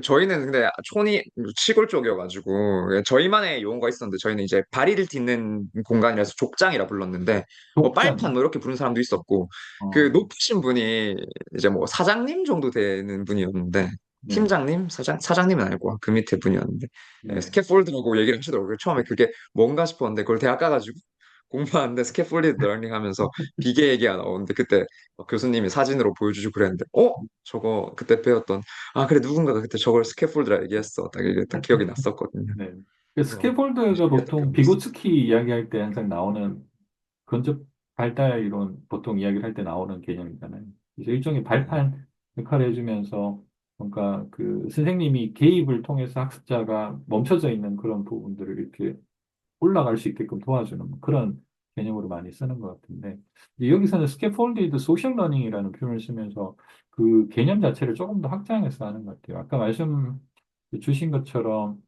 저희는 근데 촌이 시골 쪽이어가지고 저희만의 용어가 있었는데 저희는 이제 발이를 딛는 공간이라서 족장이라 불렀는데 뭐 빨판 족장. 뭐 이렇게 부르는 사람도 있었고 그 어, 높으신 분이 이제 뭐 사장님 정도 되는 분이었는데 네, 팀장님 사장님은 아니고 그 밑에 분이었는데 네. 스캐폴드라고 얘기를 하시더라고요. 처음에 그게 뭔가 싶었는데 그걸 대학 가가지고 공부하는데 스캐폴디드 러닝 하면서 비계 얘기가 나오는데 그때 교수님이 사진으로 보여주시고 그랬는데 저거 그때 배웠던 아, 그래, 누군가가 그때 저걸 스캐폴드라 얘기했어. 딱 이게 딱 기억이 났었거든요. 네. 그 그래서 스캐폴드가 신기했던 보통 기억이 있어요. 비고츠키 이야기할 때 항상 나오는 근접 발달 이론 보통 이야기를 할 때 나오는 개념이잖아요. 그래서 일종의 네. 발판 역할을 해주면서 뭔가 그 선생님이 개입을 통해서 학습자가 멈춰져 있는 그런 부분들을 이렇게 올라갈 수 있게끔 도와주는 뭐 그런 개념으로 많이 쓰는 것 같은데 이제 여기서는 스캐폴디드 소셜 러닝이라는 표현을 쓰면서 그 개념 자체를 조금 더 확장해서 하는 것 같아요. 아까 말씀 주신 것처럼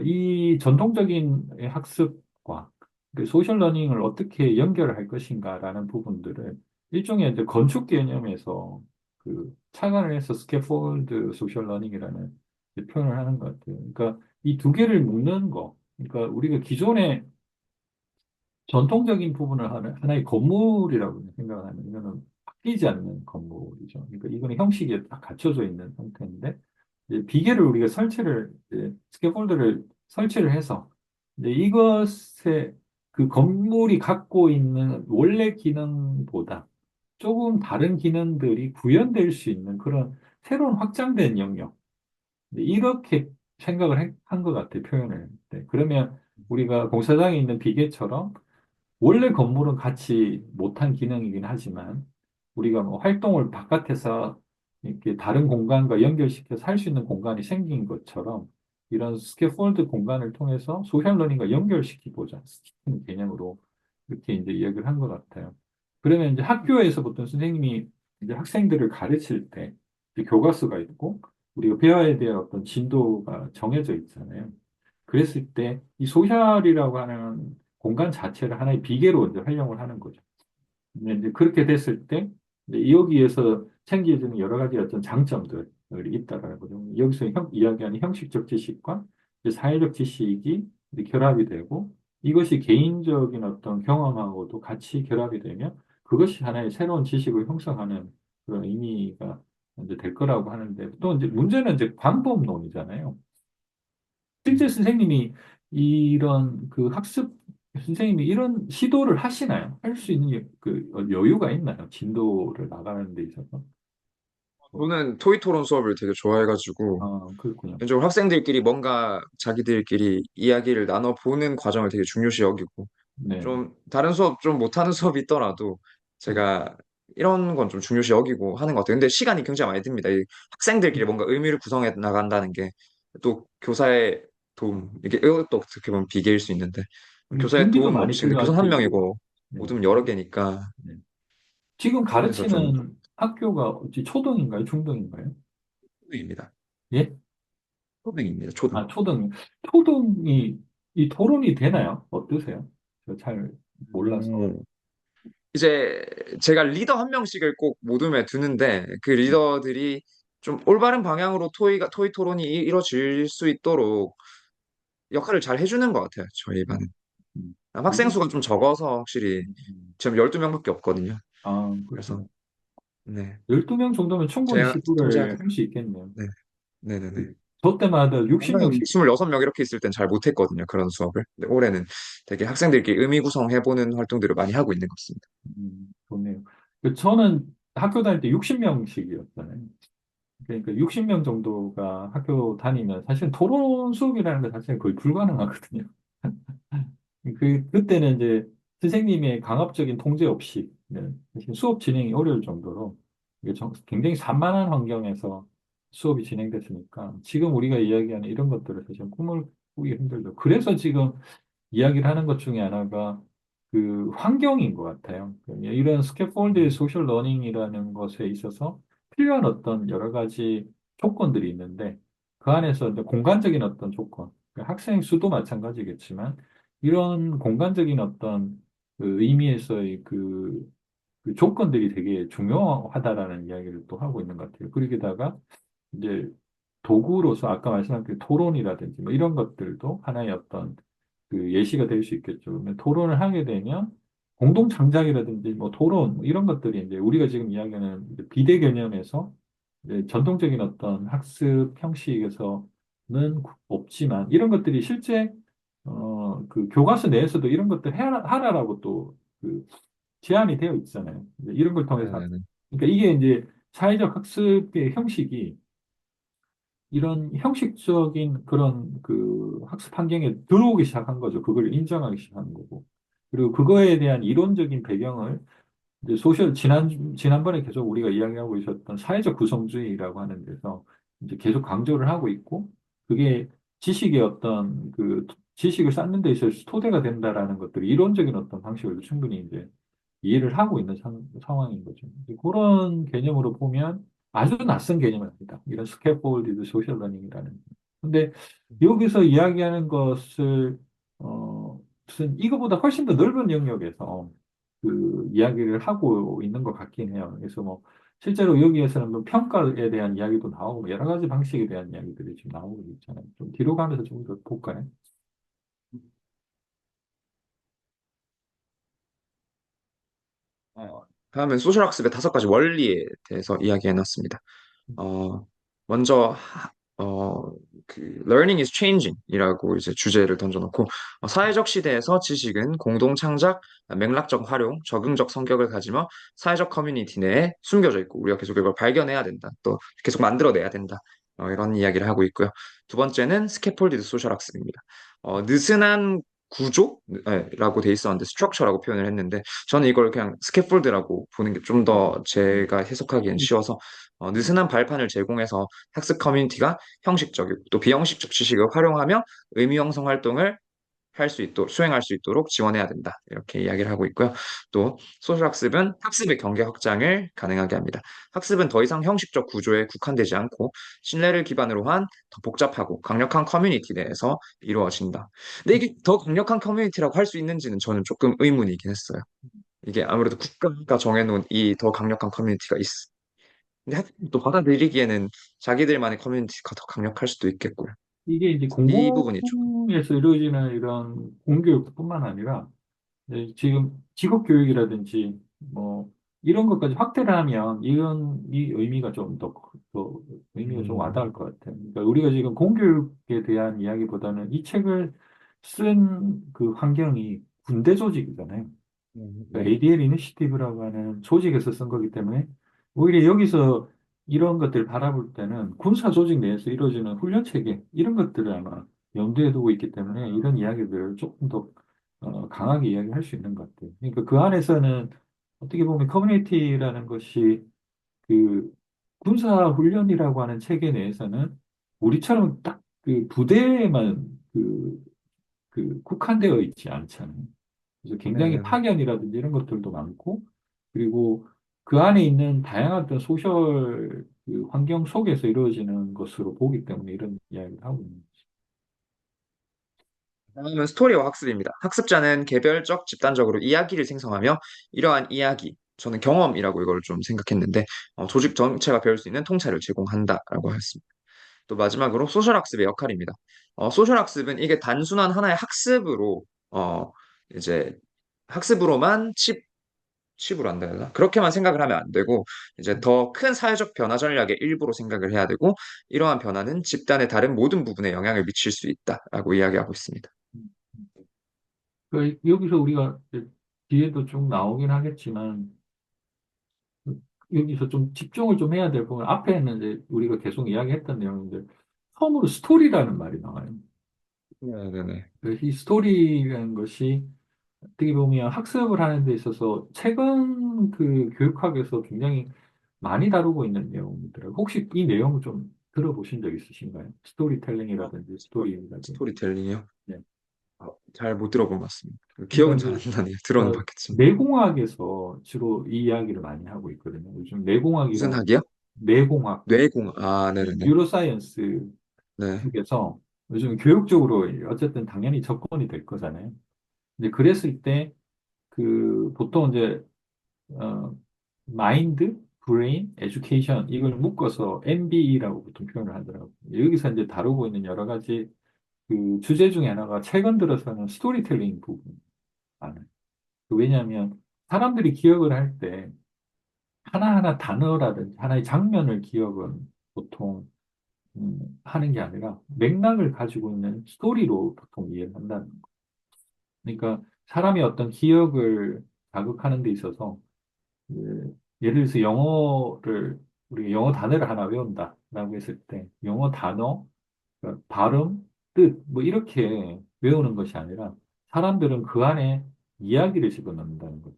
이 전통적인 학습과 그 소셜 러닝을 어떻게 연결할 것인가라는 부분들을 일종의 이제 건축 개념에서 그 착안을 해서 스캐폴드 소셜 러닝이라는 이제 표현을 하는 것 같아요. 그러니까 이 두 개를 묶는 거. 그러니까 우리가 기존에 전통적인 부분을 하는 하나의 건물이라고 생각을 하면 이거는 바뀌지 않는 건물이죠. 그러니까 이거는 형식이 딱 갖춰져 있는 상태인데 이제 비계를 우리가 설치를 이제 스캐폴드를 설치를 해서 이제 이것에 그 건물이 갖고 있는 원래 기능보다 조금 다른 기능들이 구현될 수 있는 그런 새로운 확장된 영역. 이렇게 생각을 한 것 같아요, 표현을. 네, 그러면 우리가 공사장에 있는 비계처럼 원래 건물은 같이 못한 기능이긴 하지만 우리가 뭐 활동을 바깥에서 이렇게 다른 공간과 연결시켜서 할 수 있는 공간이 생긴 것처럼 이런 스캐폴드 공간을 통해서 소셜 러닝과 연결시키고자 시키는 개념으로 이렇게 이제 이야기를 한 것 같아요. 그러면 이제 학교에서 보통 선생님이 이제 학생들을 가르칠 때 이제 교과서가 있고 우리가 배워야 될 어떤 진도가 정해져 있잖아요. 그랬을 때 이 소셜이라고 하는 공간 자체를 하나의 비계로 이제 활용을 하는 거죠. 근데 이제 그렇게 됐을 때 이제 여기에서 챙겨지는 여러 가지 어떤 장점들이 있다라는 거죠. 여기서 이야기하는 형식적 지식과 이제 사회적 지식이 이제 결합이 되고 이것이 개인적인 어떤 경험하고도 같이 결합이 되면 그것이 하나의 새로운 지식을 형성하는 그런 의미가 이제 될 거라고 하는데 또 이제 문제는 이제 방법론이잖아요. 실제 선생님이 이런 그 학습 선생님이 이런 시도를 하시나요? 할 수 있는 그 여유가 있나요? 진도를 나가는 데 있어서? 뭐, 저는 토익 토론 수업을 되게 좋아해가지고 아, 그렇군요. 왼쪽으로 학생들끼리 뭔가 자기들끼리 이야기를 나눠보는 과정을 되게 중요시 여기고 네. 좀 다른 수업 좀 못하는 수업이 있더라도 음, 제가 이런 건 좀 중요시 여기고 하는 것 같아요. 근데 시간이 굉장히 많이 듭니다. 이 학생들끼리 뭔가 의미를 구성해 나간다는 게 또 교사의 도움, 이것도 어떻게 보면 비계일 수 있는데 교사의 준비도 도움 많이 없이 근데 교사 필요할 한 테고. 명이고 네. 모두면 여러 개니까 네. 지금 그런 데서 좀 가르치는 학교가 어찌 초등인가요? 중등인가요? 초등입니다. 예? 초등입니다. 초등. 아, 초등. 초등이 이 토론이 되나요? 어떠세요? 저 잘 몰라서. 음. 이제 제가 리더 한 명씩을 꼭 모둠에 두는데 그 네. 리더들이 좀 올바른 방향으로 토의 토론이 이루어질 수 있도록 역할을 잘 해주는 것 같아요. 저희 반은. 음. 학생 이게, 수가 좀 적어서 확실히 음. 지금 12명밖에 없거든요. 아, 그래서 그렇군요. 네. 12명 정도면 충분히 제가 통제할 시도를 할 수 있겠네요. 네. 네네네. 그, 저 때마다 항상 60명씩, 26명 이렇게 있을 땐 잘 못했거든요. 그런 수업을. 근데 올해는 되게 학생들끼리 의미 구성해보는 활동들을 많이 하고 있는 것 같습니다. 좋네요. 저는 학교 다닐 때 60명씩이었잖아요. 그러니까 60명 정도가 학교 다니면 사실 토론 수업이라는 게 사실 거의 불가능하거든요. 그때는 이제 선생님의 강압적인 통제 없이 네, 사실 수업 진행이 어려울 정도로 이게 굉장히 산만한 환경에서 수업이 진행됐으니까 지금 우리가 이야기하는 이런 것들을 사실 꿈을 꾸기 힘들죠. 그래서 지금 이야기를 하는 것 중에 하나가 그 환경인 것 같아요. 이런 스캐폴드 음. 소셜 러닝이라는 것에 있어서 필요한 어떤 여러 가지 조건들이 있는데 그 안에서 이제 공간적인 어떤 조건, 그러니까 학생 수도 마찬가지겠지만 이런 공간적인 어떤 그 의미에서의 그 조건들이 되게 중요하다라는 이야기를 또 하고 있는 것 같아요. 그러게다가 이제 도구로서 아까 말씀한 그 토론이라든지 뭐 이런 것들도 하나의 어떤 그 예시가 될 수 있겠죠. 그러면 토론을 하게 되면 공동 창작이라든지 뭐 토론 뭐 이런 것들이 이제 우리가 지금 이야기하는 이제 비대 개념에서 이제 전통적인 어떤 학습 형식에서는 없지만 이런 것들이 실제 그 교과서 내에서도 이런 것들 하라라고 또그 제한이 되어 있잖아요. 이제 이런 걸 통해서 네네네. 그러니까 이게 이제 사회적 학습의 형식이 이런 형식적인 그런 그 학습 환경에 들어오기 시작한 거죠. 그걸 인정하기 시작한 거고. 그리고 그거에 대한 이론적인 배경을 이제 지난번에 계속 우리가 이야기하고 있었던 사회적 구성주의라고 하는 데서 이제 계속 강조를 하고 있고, 그게 지식의 어떤 그 지식을 쌓는 데 있어서 토대가 된다라는 것들이 이론적인 어떤 방식으로 충분히 이제 이해를 하고 있는 상황인 거죠. 이제 그런 개념으로 보면 아주 낯선 개념은 아니다. 이런 스캐폴디드 소셜 러닝이라는. 근데 여기서 이야기하는 것을 무슨 이거보다 훨씬 더 넓은 영역에서 그 이야기를 하고 있는 것 같긴 해요. 그래서 뭐 실제로 여기에서는 뭐 평가에 대한 이야기도 나오고 여러 가지 방식에 대한 이야기들이 지금 나오고 있잖아요. 좀 뒤로 가면서 좀 더 볼까요? 다음은 소셜학습의 5가지 원리에 대해서 이야기해 놨습니다. 어, 먼저 그 learning is changing 이라고 이제 주제를 던져놓고 사회적 시대에서 지식은 공동 창작, 맥락적 활용, 적응적 성격을 가지며 사회적 커뮤니티 내에 숨겨져 있고 우리가 계속 이걸 발견해야 된다. 또 계속 만들어내야 된다. 이런 이야기를 하고 있고요. 두 번째는 스캐폴디드 소셜 학습입니다. 느슨한 구조라고 돼 있었는데 스트럭처라고 표현을 했는데 저는 이걸 그냥 스캐폴드라고 보는 게 좀 더 제가 해석하기엔 쉬워서 느슨한 발판을 제공해서 학습 커뮤니티가 형식적이고 또 비형식적 지식을 활용하며 의미 형성 활동을 할 수 있도록 수행할 수 있도록 지원해야 된다. 이렇게 이야기를 하고 있고요. 또 소셜 학습은 학습의 경계 확장을 가능하게 합니다. 학습은 더 이상 형식적 구조에 국한되지 않고 신뢰를 기반으로 한 더 복잡하고 강력한 커뮤니티 내에서 이루어진다. 근데 이게 더 강력한 커뮤니티라고 할 수 있는지는 저는 조금 의문이긴 했어요. 이게 아무래도 국가가 정해놓은 이 더 강력한 커뮤니티가 있어. 근데 학생이 또 받아들이기에는 자기들만의 커뮤니티가 더 강력할 수도 있겠고요. 이게 이제 이 부분이 조금. 공공에서 이루어지는 이런 공교육뿐만 아니라 네, 지금 직업 교육이라든지 뭐 이런 것까지 확대를 하면 이런 이 의미가 좀 더 의미가 좀 와닿을 음, 것 같아요. 그러니까 우리가 지금 공교육에 대한 이야기보다는 이 책을 쓴 그 환경이 군대 조직이잖아요. 그러니까 네. ADL 이니시티브라고 하는 조직에서 쓴 거기 때문에 오히려 여기서 이런 것들을 바라볼 때는 군사 조직 내에서 이루어지는 훈련 체계 이런 것들을 아마 염두에 두고 있기 때문에 이런 이야기들을 조금 더 강하게 이야기할 수 있는 것 같아요. 그러니까 그 안에서는 어떻게 보면 커뮤니티라는 것이 그 군사 훈련이라고 하는 체계 내에서는 우리처럼 딱 그 부대에만 국한되어 있지 않잖아요. 그래서 굉장히 네네네. 파견이라든지 이런 것들도 많고, 그리고 그 안에 있는 다양한 어떤 소셜 그 환경 속에서 이루어지는 것으로 보기 때문에 이런 이야기를 하고 있는 거죠. 다음은 스토리와 학습입니다. 학습자는 개별적, 집단적으로 이야기를 생성하며 이러한 이야기, 저는 경험이라고 이걸 좀 생각했는데 조직 전체가 배울 수 있는 통찰을 제공한다라고 했습니다. 또 마지막으로 소셜 학습의 역할입니다. 소셜 학습은 이게 단순한 하나의 학습으로 이제 학습으로만 칩으로 한다 해야 되나? 그렇게만 생각을 하면 안 되고 이제 더 큰 사회적 변화 전략의 일부로 생각을 해야 되고 이러한 변화는 집단의 다른 모든 부분에 영향을 미칠 수 있다라고 이야기하고 있습니다. 여기서 우리가 이제 뒤에도 쭉 나오긴 하겠지만, 여기서 좀 집중을 좀 해야 될 부분, 앞에는 이제 우리가 계속 이야기했던 내용인데, 처음으로 스토리라는 말이 나와요. 네네네. 이 스토리라는 것이 어떻게 보면 학습을 하는 데 있어서 최근 그 교육학에서 굉장히 많이 다루고 있는 내용이더라고요. 혹시 이 내용을 좀 들어보신 적 있으신가요? 스토리텔링이라든지 스토리라든지. 스토리텔링이요? 네. 잘 못 들어본 것 같습니다. 그러니까 기억은 잘 안 나네요. 들어는 봤겠지만. 내공학에서 주로 이 이야기를 많이 하고 있거든요. 요즘 무슨 내공학이라는 학이요? 뇌공학, 뇌공. 아, 네네네. 뉴로사이언스 네. 쪽에서 요즘 교육적으로 어쨌든 당연히 접근이 될 거잖아요. 근데 그랬을 때 그 보통 이제 어, 마인드? 브레인, 에듀케이션 이걸 묶어서 MBE라고 보통 표현을 하더라고요. 여기서 이제 다루고 있는 여러 가지 그 주제 중에 하나가 최근 들어서는 스토리텔링 부분 많아요. 왜냐하면 사람들이 기억을 할 때 하나하나 단어라든지 하나의 장면을 기억은 보통 하는 게 아니라 맥락을 가지고 있는 스토리로 보통 이해를 한다는 거. 그러니까 사람이 어떤 기억을 자극하는 데 있어서 예를 들어서 영어를 우리 영어 단어를 하나 외운다라고 했을 때 영어 단어, 그러니까 발음, 뜻 뭐 이렇게 외우는 것이 아니라 사람들은 그 안에 이야기를 집어넣는다는 거죠.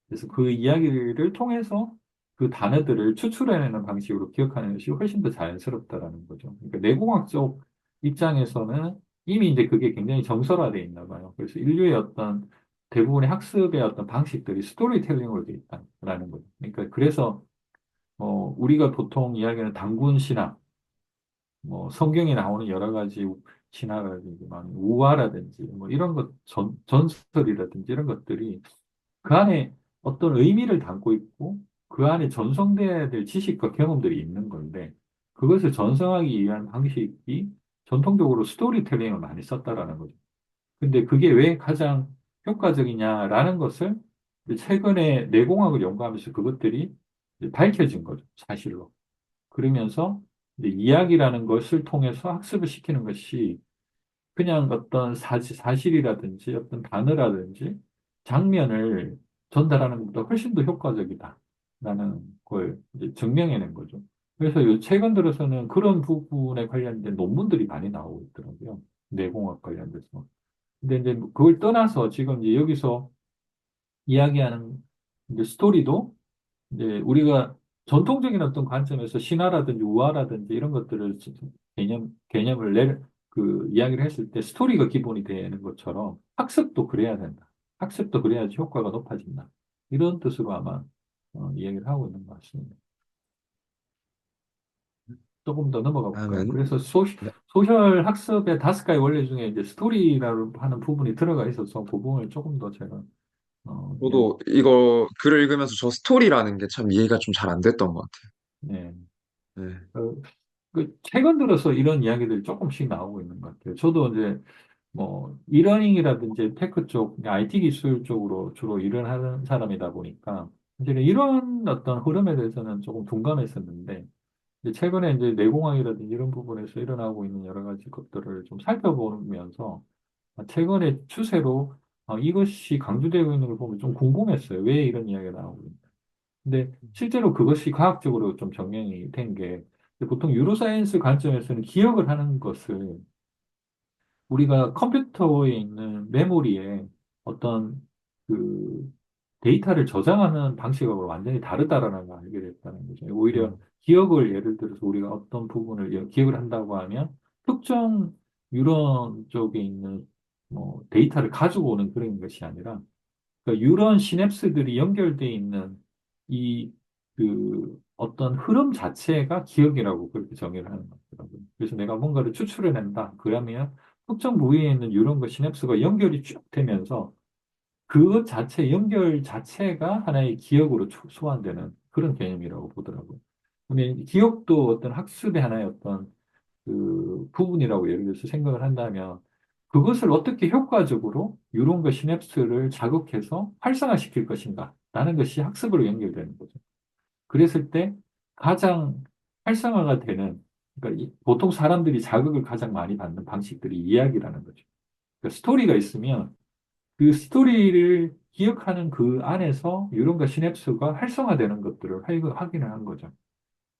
그래서 그 이야기를 통해서 그 단어들을 추출해내는 방식으로 기억하는 것이 훨씬 더 자연스럽다라는 거죠. 그러니까 내공학적 입장에서는 이미 이제 그게 굉장히 정설화되어 있나 봐요. 그래서 인류의 어떤 대부분의 학습의 어떤 방식들이 스토리텔링으로 되어 있다라는 거죠. 그러니까 그래서 우리가 보통 이야기하는 단군 신화, 뭐 성경에 나오는 여러 가지 신화라든지 막 우화라든지 뭐 이런 것 전설이라든지 이런 것들이 그 안에 어떤 의미를 담고 있고 그 안에 전송돼야 될 지식과 경험들이 있는 건데 그것을 전송하기 위한 방식이 전통적으로 스토리텔링을 많이 썼다라는 거죠. 근데 그게 왜 가장 효과적이냐라는 것을 이제 최근에 내공학을 연구하면서 그것들이 이제 밝혀진 거죠. 사실로. 그러면서 이제 이야기라는 것을 통해서 학습을 시키는 것이 그냥 어떤 사실이라든지 어떤 단어라든지 장면을 전달하는 것보다 훨씬 더 효과적이다라는 걸 이제 증명해낸 거죠. 그래서 최근 들어서는 그런 부분에 관련된 논문들이 많이 나오고 있더라고요. 내공학 관련돼서. 근데 이제 그걸 떠나서 지금 이제 여기서 이야기하는 이제 스토리도 이제 우리가 전통적인 어떤 관점에서 신화라든지 우화라든지 이런 것들을 개념을 이야기를 했을 때 스토리가 기본이 되는 것처럼 학습도 그래야 된다. 학습도 그래야지 효과가 높아진다. 이런 뜻으로 아마 이야기를 하고 있는 것 같습니다. 조금 더 넘어가 볼까요? 다음은 그래서 네, 소셜 학습의 다섯 가지 원리 중에 이제 스토리라고 하는 부분이 들어가 있어서 그 부분을 조금 더 제가 이야기, 저도 이거 글을 읽으면서 저 스토리라는 게 참 이해가 좀 잘 안 됐던 것 네. 같아요. 네. 어, 최근 들어서 이런 이야기들이 조금씩 나오고 있는 것 같아요. 저도 이제 뭐 이러닝이라든지 테크 쪽, IT 기술 쪽으로 주로 일을 하는 사람이다 보니까 이제 이런 어떤 흐름에 대해서는 조금 둔감했었는데 이제 최근에 이제 내공학이라든지 이런 부분에서 일어나고 있는 여러 가지 것들을 좀 살펴보면서 최근의 추세로 이것이 강조되고 있는 걸 보면 좀 궁금했어요. 왜 이런 이야기가 나오고 있나. 근데 실제로 그것이 과학적으로 좀 증명이 된 게 보통 유로사이언스 관점에서는 기억을 하는 것을 우리가 컴퓨터에 있는 메모리에 어떤 그 데이터를 저장하는 방식하고 완전히 다르다라는 걸 알게 됐다는 거죠. 오히려 음, 기억을 예를 들어서 우리가 어떤 부분을 기억을 한다고 하면 특정 뉴런 쪽에 있는 뭐 데이터를 가지고 오는 그런 것이 아니라 그러니까 뉴런 시냅스들이 연결돼 있는 이 어떤 흐름 자체가 기억이라고 그렇게 정의를 하는 거더라고요. 그래서 내가 뭔가를 추출해낸다. 그러면 특정 부위에 있는 뉴런과 시냅스가 연결이 쭉 되면서 그 자체, 연결 자체가 하나의 기억으로 소환되는 그런 개념이라고 보더라고요. 근데 기억도 어떤 학습의 하나의 어떤 부분이라고 예를 들어서 생각을 한다면 그것을 어떻게 효과적으로 뉴런과 시냅스를 자극해서 활성화시킬 것인가 라는 것이 학습으로 연결되는 거죠. 그랬을 때 가장 활성화가 되는 그러니까 보통 사람들이 자극을 가장 많이 받는 방식들이 이야기라는 거죠. 그러니까 스토리가 있으면 그 스토리를 기억하는 그 안에서 뉴런과 시냅스가 활성화되는 것들을 확인을 한 거죠.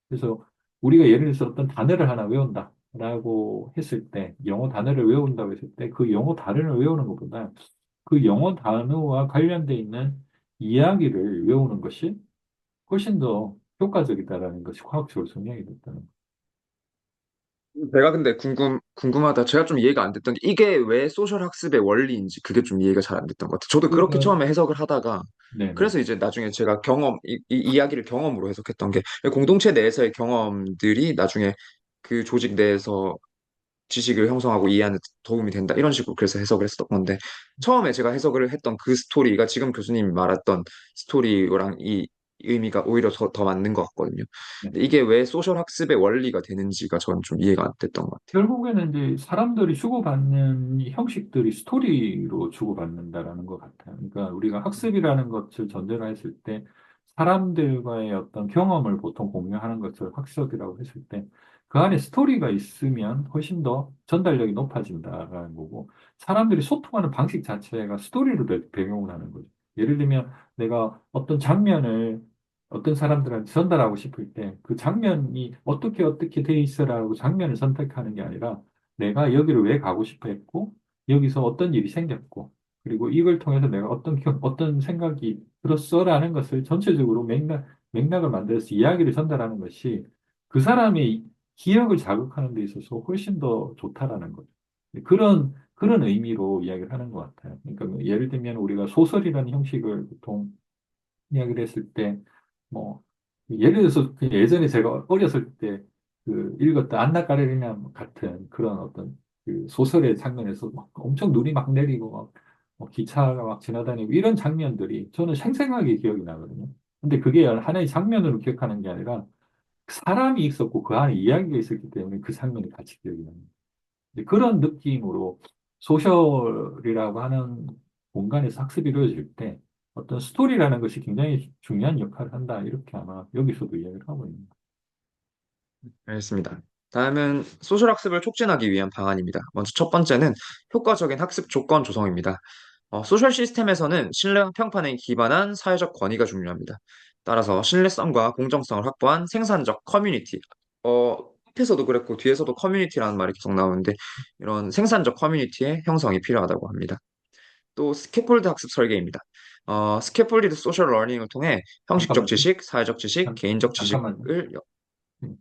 그래서 우리가 예를 들어서 어떤 단어를 하나 외운다라고 했을 때, 영어 단어를 외운다고 했을 때, 그 영어 단어를 외우는 것보다 그 영어 단어와 관련돼 있는 이야기를 외우는 것이 훨씬 더 효과적이다라는 것이 과학적으로 증명이 됐다는 거예요. 제가 근데 궁금하다. 제가 좀 이해가 안 됐던 게 이게 왜 소셜 학습의 원리인지 그게 좀 이해가 잘 안 됐던 것 같아요. 저도 그렇게 그러니까, 처음에 해석을 하다가 네네. 그래서 이제 나중에 제가 이 이야기를 경험으로 해석했던 게 공동체 내에서의 경험들이 나중에 그 조직 내에서 지식을 형성하고 이해하는 데 도움이 된다. 이런 식으로 그래서 해석을 했었던 건데 처음에 제가 해석을 했던 그 스토리가 지금 교수님이 말했던 스토리랑 의미가 오히려 더 맞는 것 같거든요. 네. 근데 이게 왜 소셜 학습의 원리가 되는지가 저는 좀 이해가 안 됐던 것 같아요. 결국에는 이제 사람들이 주고받는 이 형식들이 스토리로 주고받는다라는 것 같아요. 그러니까 우리가 학습이라는 것을 전제로 했을 때 사람들과의 어떤 경험을 보통 공유하는 것을 학습이라고 했을 때 그 안에 스토리가 있으면 훨씬 더 전달력이 높아진다라는 거고 사람들이 소통하는 방식 자체가 스토리를 배경으로 하는 거죠. 예를 들면 내가 어떤 장면을 어떤 사람들한테 전달하고 싶을 때 그 장면이 어떻게 어떻게 돼 있어라고 장면을 선택하는 게 아니라 내가 여기를 왜 가고 싶어 했고 여기서 어떤 일이 생겼고 그리고 이걸 통해서 내가 어떤 생각이 들었어라는 것을 전체적으로 맥락을 만들어서 이야기를 전달하는 것이 그 사람의 기억을 자극하는 데 있어서 훨씬 더 좋다라는 거죠. 그런 의미로 이야기를 하는 것 같아요. 그러니까 뭐 예를 들면 우리가 소설이라는 형식을 보통 이야기를 했을 때, 뭐, 예를 들어서 그 예전에 제가 어렸을 때 그 읽었던 안나 까레리나 같은 그런 어떤 그 소설의 장면에서 막 엄청 눈이 막 내리고 기차가 막 지나다니고 이런 장면들이 저는 생생하게 기억이 나거든요. 근데 그게 하나의 장면으로 기억하는 게 아니라 사람이 있었고 그 안에 이야기가 있었기 때문에 그 장면이 같이 기억이 납니다. 이제 그런 느낌으로 소셜이라고 하는 공간에서 학습이 이루어질 때 어떤 스토리라는 것이 굉장히 중요한 역할을 한다. 이렇게 아마 여기서도 이야기를 하고 있는 것 알겠습니다. 다음은 소셜 학습을 촉진하기 위한 방안입니다. 먼저 첫 번째는 효과적인 학습 조건 조성입니다. 소셜 시스템에서는 신뢰와 평판에 기반한 사회적 권위가 중요합니다. 따라서 신뢰성과 공정성을 확보한 생산적 커뮤니티. 앞에서도 그랬고 뒤에서도 커뮤니티라는 말이 계속 나오는데 이런 생산적 커뮤니티의 형성이 필요하다고 합니다. 또 스캐폴드 학습 설계입니다. 스캐폴디드 소셜 러닝을 통해 형식적 잠깐만요. 지식, 사회적 지식, 잠, 개인적 잠깐만요. 지식을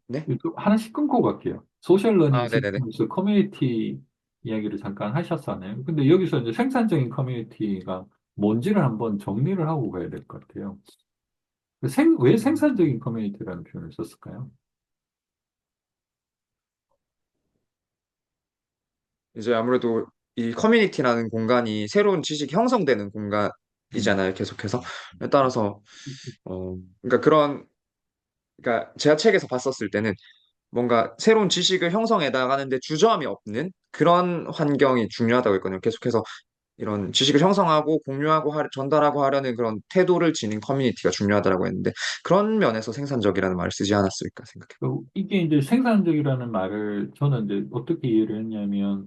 네? 이거 하나씩 끊고 갈게요. 소셜 러닝 아, 네네네. 시스템에서 커뮤니티 이야기를 잠깐 하셨잖아요. 근데 여기서 이제 생산적인 커뮤니티가 뭔지를 한번 정리를 하고 가야 될 것 같아요. 왜 음, 생산적인 커뮤니티라는 표현을 썼을까요? 이제 아무래도 이 커뮤니티라는 공간이 새로운 지식이 형성되는 음. 공간이잖아요, 계속해서. 따라서, 그러니까 그러니까 제가 책에서 봤었을 때는 뭔가 새로운 지식을 형성해 나가는데 주저함이 없는 그런 환경이 중요하다고 했거든요. 계속해서 이런 지식을 형성하고 공유하고 전달하고 하려는 그런 태도를 지닌 커뮤니티가 중요하다고 했는데 그런 면에서 생산적이라는 말을 쓰지 않았을까 생각해요. 이게 이제 생산적이라는 말을 저는 이제 어떻게 이해를 했냐면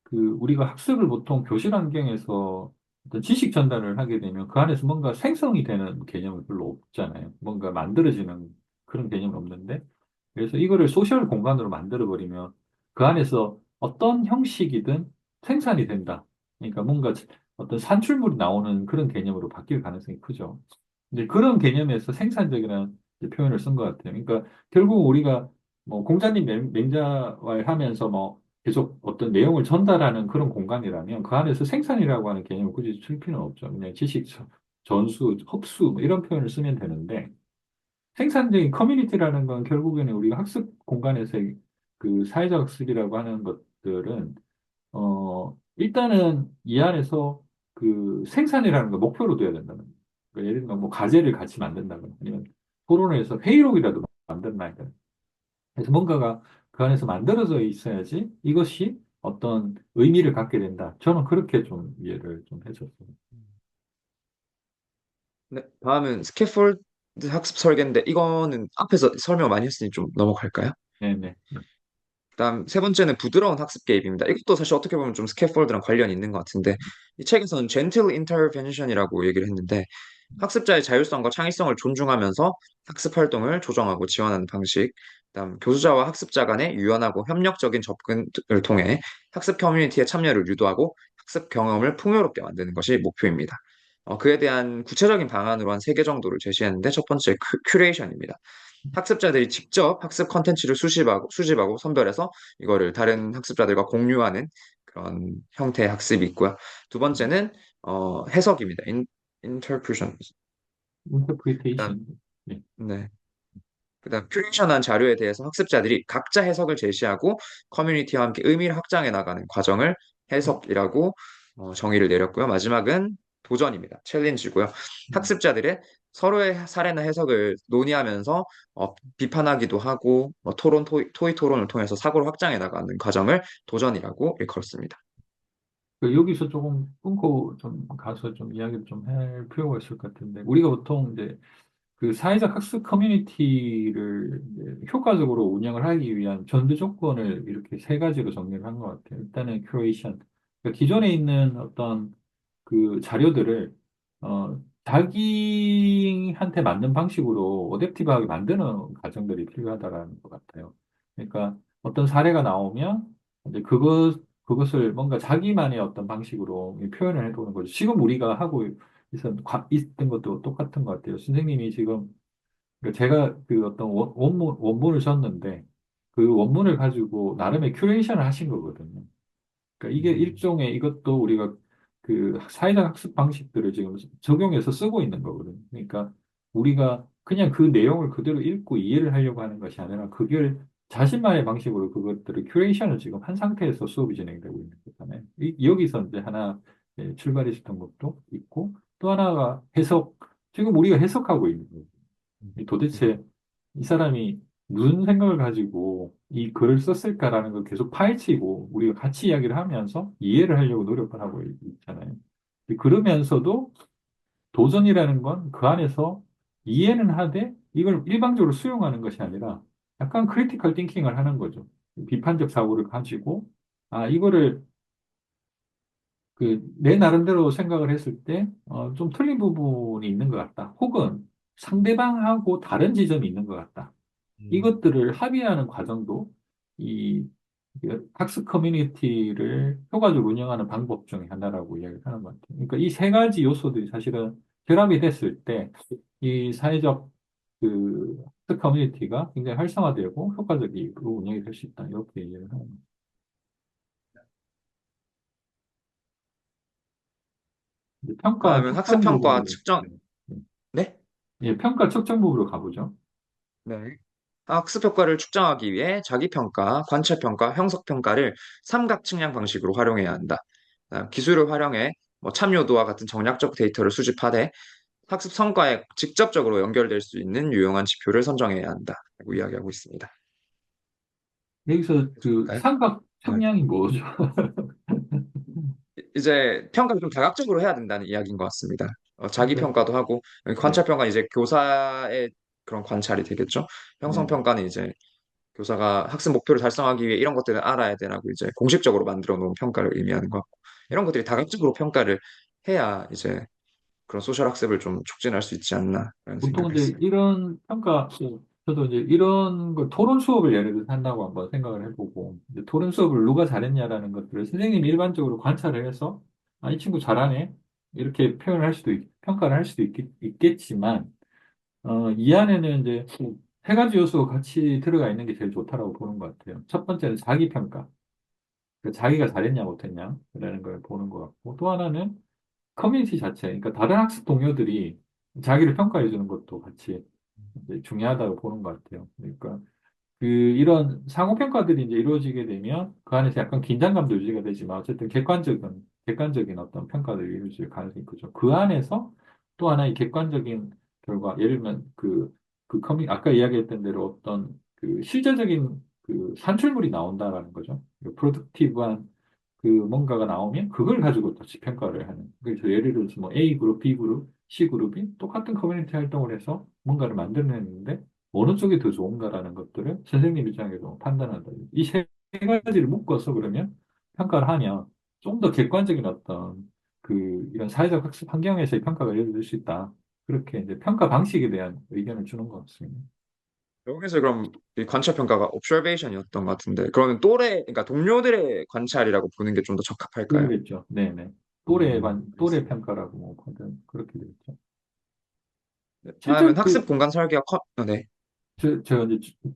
그 우리가 학습을 보통 교실 환경에서 어떤 지식 전달을 하게 되면 그 안에서 뭔가 생성이 되는 개념이 별로 없잖아요. 뭔가 만들어지는 그런 개념이 없는데 그래서 이거를 소셜 공간으로 만들어 버리면 그 안에서 어떤 형식이든 생산이 된다. 그러니까 뭔가 어떤 산출물이 나오는 그런 개념으로 바뀔 가능성이 크죠. 이제 그런 개념에서 생산적이라는 이제 표현을 쓴 것 같아요. 그러니까 결국 우리가 뭐 공자님 맹자말 하면서 뭐 계속 어떤 내용을 전달하는 그런 공간이라면 그 안에서 생산이라고 하는 개념을 굳이 쓸 필요는 없죠. 그냥 지식 전수, 흡수 뭐 이런 표현을 쓰면 되는데 생산적인 커뮤니티라는 건 결국에는 우리가 학습 공간에서의 그 사회적 학습이라고 하는 것들은 일단은 이 안에서 그 생산이라는 걸 목표로 둬야 된다는 거예요. 그러니까 예를 들면 뭐 과제를 같이 만든다거나 아니면 토론회에서 회의록이라도 만든다. 그래서 뭔가가 그 안에서 만들어져 있어야지 이것이 어떤 의미를 갖게 된다. 저는 그렇게 좀 이해를 좀 해줬어요. 네, 다음은 스캐폴드 학습 설계인데 이거는 앞에서 설명 많이 했으니 좀 넘어갈까요? 네네. 네. 그다음 세 번째는 부드러운 학습 개입입니다. 이것도 사실 어떻게 보면 좀 스캐폴드랑 관련이 있는 것 같은데 이 책에서는 gentle intervention이라고 얘기를 했는데 학습자의 자율성과 창의성을 존중하면서 학습 활동을 조정하고 지원하는 방식. 그다음 교수자와 학습자 간의 유연하고 협력적인 접근을 통해 학습 커뮤니티의 참여를 유도하고 학습 경험을 풍요롭게 만드는 것이 목표입니다. 그에 대한 구체적인 방안으로 한 세 개 정도를 제시했는데 첫 번째 큐레이션입니다. 학습자들이 직접 학습 컨텐츠를 수집하고 선별해서 이거를 다른 학습자들과 공유하는 그런 형태의 학습이 있고요. 두 번째는 해석입니다. interpretation. 그다음 인터프리테이션. 네. 네. 그다음 큐레이션한 자료에 대해서 학습자들이 각자 해석을 제시하고 커뮤니티와 함께 의미를 확장해 나가는 과정을 해석이라고 정의를 내렸고요. 마지막은 도전입니다. 챌린지고요. 음. 학습자들의 서로의 사례나 해석을 논의하면서 비판하기도 하고 토의 토론을 통해서 사고를 확장해 나가는 과정을 도전이라고 일컬었습니다. 여기서 조금 끊고 좀 가서 좀 이야기를 좀 할 필요가 있을 것 같은데, 우리가 보통 이제 그 사회적 학습 커뮤니티를 이제 효과적으로 운영을 하기 위한 전제 조건을 이렇게 세 가지로 정리를 한 것 같아요. 일단은 큐레이션. 그러니까 기존에 있는 어떤 그 자료들을 자기한테 맞는 방식으로 어댑티브하게 만드는 과정들이 필요하다라는 것 같아요. 그러니까 어떤 사례가 나오면 이제 그것을 뭔가 자기만의 어떤 방식으로 표현을 해보는 거죠. 지금 우리가 하고 있던 것도 똑같은 것 같아요. 선생님이 지금 그러니까 제가 그 어떤 원문을 썼는데 그 원문을 가지고 나름의 큐레이션을 하신 거거든요. 그러니까 이게 음, 일종의 이것도 우리가 그 사회적 학습 방식들을 지금 적용해서 쓰고 있는 거거든요. 그러니까 우리가 그냥 그 내용을 그대로 읽고 이해를 하려고 하는 것이 아니라 그걸 자신만의 방식으로 그것들을 큐레이션을 지금 한 상태에서 수업이 진행되고 있는 거잖아요. 여기서 이제 하나 출발했었던 것도 있고 또 하나가 해석, 지금 우리가 해석하고 있는 거예요. 도대체 이 사람이 무슨 생각을 가지고 이 글을 썼을까라는 걸 계속 파헤치고 우리가 같이 이야기를 하면서 이해를 하려고 노력을 하고 있잖아요. 그러면서도 도전이라는 건 그 안에서 이해는 하되 이걸 일방적으로 수용하는 것이 아니라 약간 크리티컬 띵킹을 하는 거죠. 비판적 사고를 가지고 아, 이거를 그 내 나름대로 생각을 했을 때 좀 틀린 부분이 있는 것 같다. 혹은 상대방하고 다른 지점이 있는 것 같다. 음, 이것들을 합의하는 과정도 이 학습 커뮤니티를 효과적으로 운영하는 방법 중에 하나라고 이야기를 하는 것 같아요. 그러니까 이 세 가지 요소들이 사실은 결합이 됐을 때 이 사회적 그 학습 커뮤니티가 굉장히 활성화되고 효과적으로 운영이 될 수 있다. 이렇게 이야기를 하는 거죠. 이제 평가 다음은 학습 측정 평가 부분으로 측정, 네? 예, 평가 측정 부분으로 가보죠. 네. 학습 효과를 측정하기 위해 자기평가, 관찰평가, 형석평가를 삼각 측량 방식으로 활용해야 한다. 기술을 활용해 참여도와 같은 정략적 데이터를 수집하되 학습 성과에 직접적으로 연결될 수 있는 유용한 지표를 선정해야 한다. 라고 이야기하고 있습니다. 여기서 그 좋을까요? 삼각 네. 측량이 뭐죠? 이제 평가를 좀 다각적으로 해야 된다는 이야기인 것 같습니다. 자기 그러니까 평가도 하고 예, 관찰 평가는 이제 교사의 그런 관찰이 되겠죠. 형성 네. 평가는 이제 교사가 학습 목표를 달성하기 위해 이런 것들을 알아야 되라고 이제 공식적으로 만들어 놓은 평가를 의미하는 것 같고 이런 것들이 다각적으로 평가를 해야 이제 그런 소셜 학습을 좀 촉진할 수 있지 않나라는 보통 생각을 이제 했어요. 이런 평가, 저도 이제 이런 걸 토론 수업을 예를 들어서 한다고 한번 생각을 해보고, 이제 토론 수업을 누가 잘했냐라는 것들을 선생님이 일반적으로 관찰을 해서, 아, 이 친구 잘하네. 이렇게 표현을 할 수도, 평가를 할 수도 있겠지만, 이 안에는 이제 세 가지 요소가 같이 들어가 있는 게 제일 좋다라고 보는 것 같아요. 첫 번째는 자기평가. 그러니까 자기가 잘했냐, 못했냐라는 걸 보는 것 같고, 또 하나는 커뮤니티 자체, 그러니까 다른 학습 동료들이 자기를 평가해 주는 것도 같이 이제 중요하다고 보는 것 같아요. 그러니까 이런 상호평가들이 이제 이루어지게 되면 그 안에서 약간 긴장감도 유지가 되지만 어쨌든 객관적인 어떤 평가들이 이루어질 가능성이 크죠. 그 안에서 또 하나의 객관적인 결과, 예를 들면 아까 이야기했던 대로 어떤 그 실제적인 그 산출물이 나온다라는 거죠. 프로덕티브한 그 뭔가가 나오면 그걸 가지고 다시 평가를 하는. 그래서 예를 들어서 뭐 A 그룹, B 그룹, C 그룹이 똑같은 커뮤니티 활동을 해서 뭔가를 만들어냈는데 어느 쪽이 더 좋은가라는 것들을 선생님 입장에서 판단한다. 이 세 가지를 묶어서 그러면 평가를 하면 좀 더 객관적인 어떤 이런 사회적 학습 환경에서의 평가가 이루어질 수 있다. 그렇게 이제 평가 방식에 대한 의견을 주는 것 같습니다. 여기서 그럼 이 관찰 평가가 observation이었던 것 같은데 그러면 그러니까 동료들의 관찰이라고 보는 게 좀 더 적합할까요? 그러겠죠. 네네. 또래 알겠습니다. 평가라고 뭐 그렇게 되겠죠. 네, 다음은 실제로 학습 공간 설계와 네.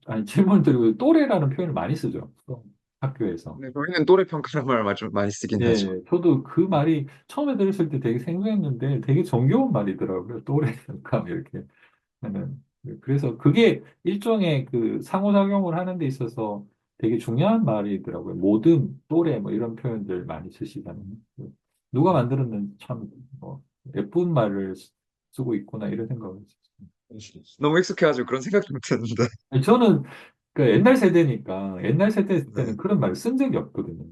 아니, 질문 드리고 또래라는 표현을 많이 쓰죠. 또 학교에서. 네, 저희는 또래 평가라는 말을 좀 많이 쓰긴 하죠. 예, 저도 그 말이 처음에 들었을 때 되게 생소했는데 되게 정겨운 말이더라고요. 또래 평가 이렇게 하는. 그래서 그게 일종의 그 상호작용을 하는 데 있어서 되게 중요한 말이더라고요. 모든 또래 뭐 이런 표현들 많이 쓰시잖아요. 누가 만들었는지 참, 뭐. 예쁜 말을 쓰고 있구나 이런 생각을 했었어요. 너무 익숙해가지고 그런 생각도 못했는데. 아니, 저는 그 옛날 세대니까 옛날 세대 네. 때는 그런 말을 쓴 적이 없거든요.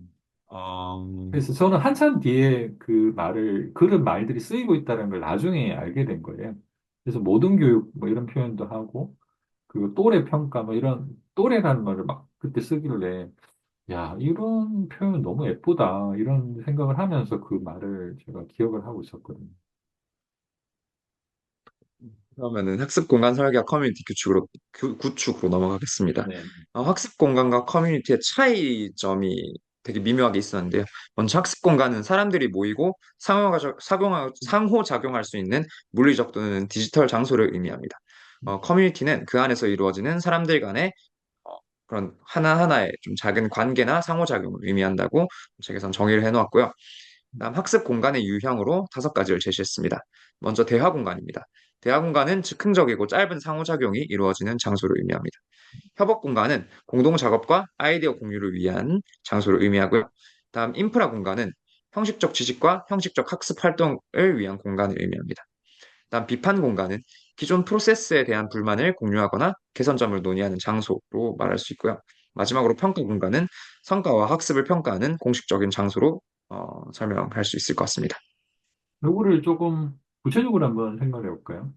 음, 그래서 저는 한참 뒤에 그 말을, 그런 말들이 쓰이고 있다는 걸 나중에 알게 된 거예요. 그래서 모든 교육 뭐 이런 표현도 하고, 그리고 또래 평가 뭐 이런 또래라는 말을 막 그때 쓰길래, 야, 이런 표현 너무 예쁘다. 이런 생각을 하면서 그 말을 제가 기억을 하고 있었거든요. 그러면은 학습 공간 설계와 커뮤니티 구축으로 넘어가겠습니다. 네. 학습 공간과 커뮤니티의 차이점이 되게 미묘하게 있었는데요. 먼저 학습 공간은 사람들이 모이고 상호작용할 수 있는 물리적 또는 디지털 장소를 의미합니다. 커뮤니티는 그 안에서 이루어지는 사람들 간의 어, 그런 하나하나의 좀 작은 관계나 상호작용을 의미한다고 책에선 정의를 해놓았고요. 다음 학습 공간의 유형으로 5가지를 제시했습니다. 먼저 대화 공간입니다. 대화 공간은 즉흥적이고 짧은 상호작용이 이루어지는 장소를 의미합니다. 협업 공간은 공동 작업과 아이디어 공유를 위한 장소를 의미하고요. 다음 인프라 공간은 형식적 지식과 형식적 학습 활동을 위한 공간을 의미합니다. 다음 비판 공간은 기존 프로세스에 대한 불만을 공유하거나 개선점을 논의하는 장소로 말할 수 있고요. 마지막으로 평가 공간은 성과와 학습을 평가하는 공식적인 장소로 설명할 수 있을 것 같습니다. 요거를 조금 구체적으로 한번 생각해 볼까요?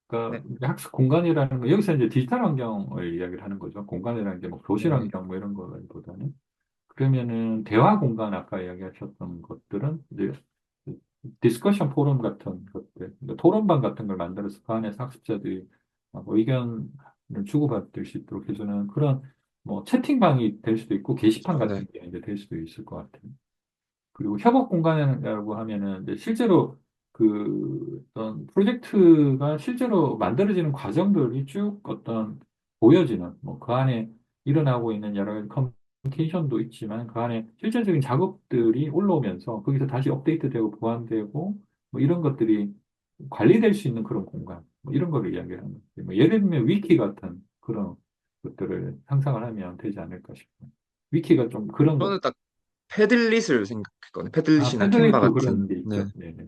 그러니까 네, 이제 학습 공간이라는 거, 여기서 이제 디지털 환경을 이야기를 하는 거죠. 공간이라는 게 뭐 교실 네, 환경 뭐 이런 거보다는. 그러면은 대화 공간 아까 이야기하셨던 것들은 이제 디스커션 포럼 같은 것들, 그러니까 토론방 같은 걸 만들어서 그 안에서 학습자들이 의견을 주고받을 수 있도록 해주는 그런 뭐 채팅방이 될 수도 있고 게시판 네. 같은 게 이제 될 수도 있을 것 같아요. 그리고 협업 공간이라고 하면은 이제 실제로 그 어떤 프로젝트가 실제로 만들어지는 과정들이 쭉 어떤 보여지는 뭐 그 안에 일어나고 있는 여러 가지 커뮤니케이션도 있지만 그 안에 실질적인 작업들이 올라오면서 거기서 다시 업데이트되고 보완되고 뭐 이런 것들이 관리될 수 있는 그런 공간 뭐 이런 거를 이야기하는 거예요. 뭐 예를 들면 위키 같은 그런 것들을 상상을 하면 되지 않을까 싶어요. 위키가 좀 그런 것. 저는 딱 패들릿을 생각했거든요. 아, 패들릿이나 캔바 패들릿도 같은. 그런 게 네, 있죠. 네. 네,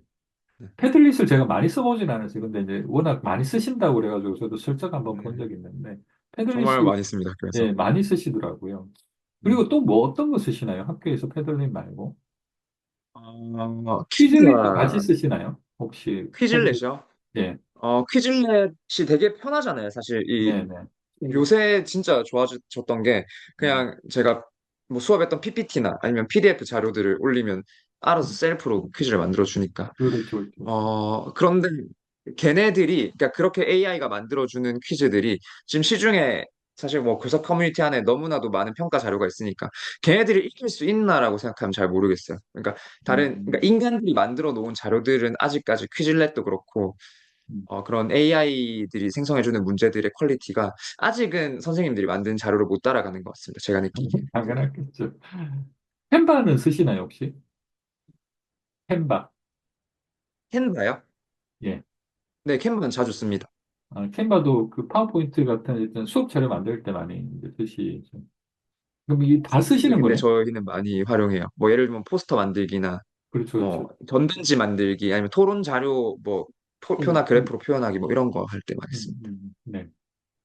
패들릿을 제가 많이 써보진 않았어요. 근데 이제 워낙 많이 쓰신다고 그래가지고 저도 슬쩍 한번 본 네. 적이 있는데, 정말 패들릿이, 많이 씁니다. 그래서. 예, 많이 쓰시더라고요. 네. 그리고 또 뭐 어떤 거 쓰시나요? 학교에서 패들릿 말고? 퀴즐릿도 같이 퀴즈가 쓰시나요? 혹시 패들릿? 퀴즐렛이요? 예, 퀴즐렛이 되게 편하잖아요. 사실 네네. 요새 진짜 좋아졌던 게 그냥 제가 뭐 수업했던 PPT나 아니면 PDF 자료들을 올리면 알아서 셀프로 퀴즈를 만들어 주니까. 그렇죠, 그렇죠. 그런데 걔네들이, 그러니까 그렇게 AI가 만들어주는 퀴즈들이 지금 시중에 사실 뭐 교사 커뮤니티 안에 너무나도 많은 평가 자료가 있으니까 걔네들이 이길 수 있나라고 생각하면 잘 모르겠어요. 그러니까 그러니까 음, 인간들이 만들어 놓은 자료들은 아직까지 퀴즐렛도 그렇고 음. 그런 AI들이 생성해주는 문제들의 퀄리티가 아직은 선생님들이 만든 자료를 못 따라가는 것 같습니다. 제가 느끼기에. 당연하겠죠. 캔바는 쓰시나요, 혹시? 캔바. 캔바요? 예. 네, 캔바는 자주 씁니다. 캔바도 그 파워포인트 같은 일단 수업 자료 만들 때 많이 이제 쓰시죠. 그럼 이게 다 네, 쓰시는 근데 거예요? 저희는 많이 활용해요. 뭐 예를 들면 포스터 만들기나 그렇죠, 그렇죠. 뭐 전단지 만들기 아니면 토론 자료 뭐 표나 그래프로 표현하기 뭐 이런 거 할 때 많이 씁니다. 네.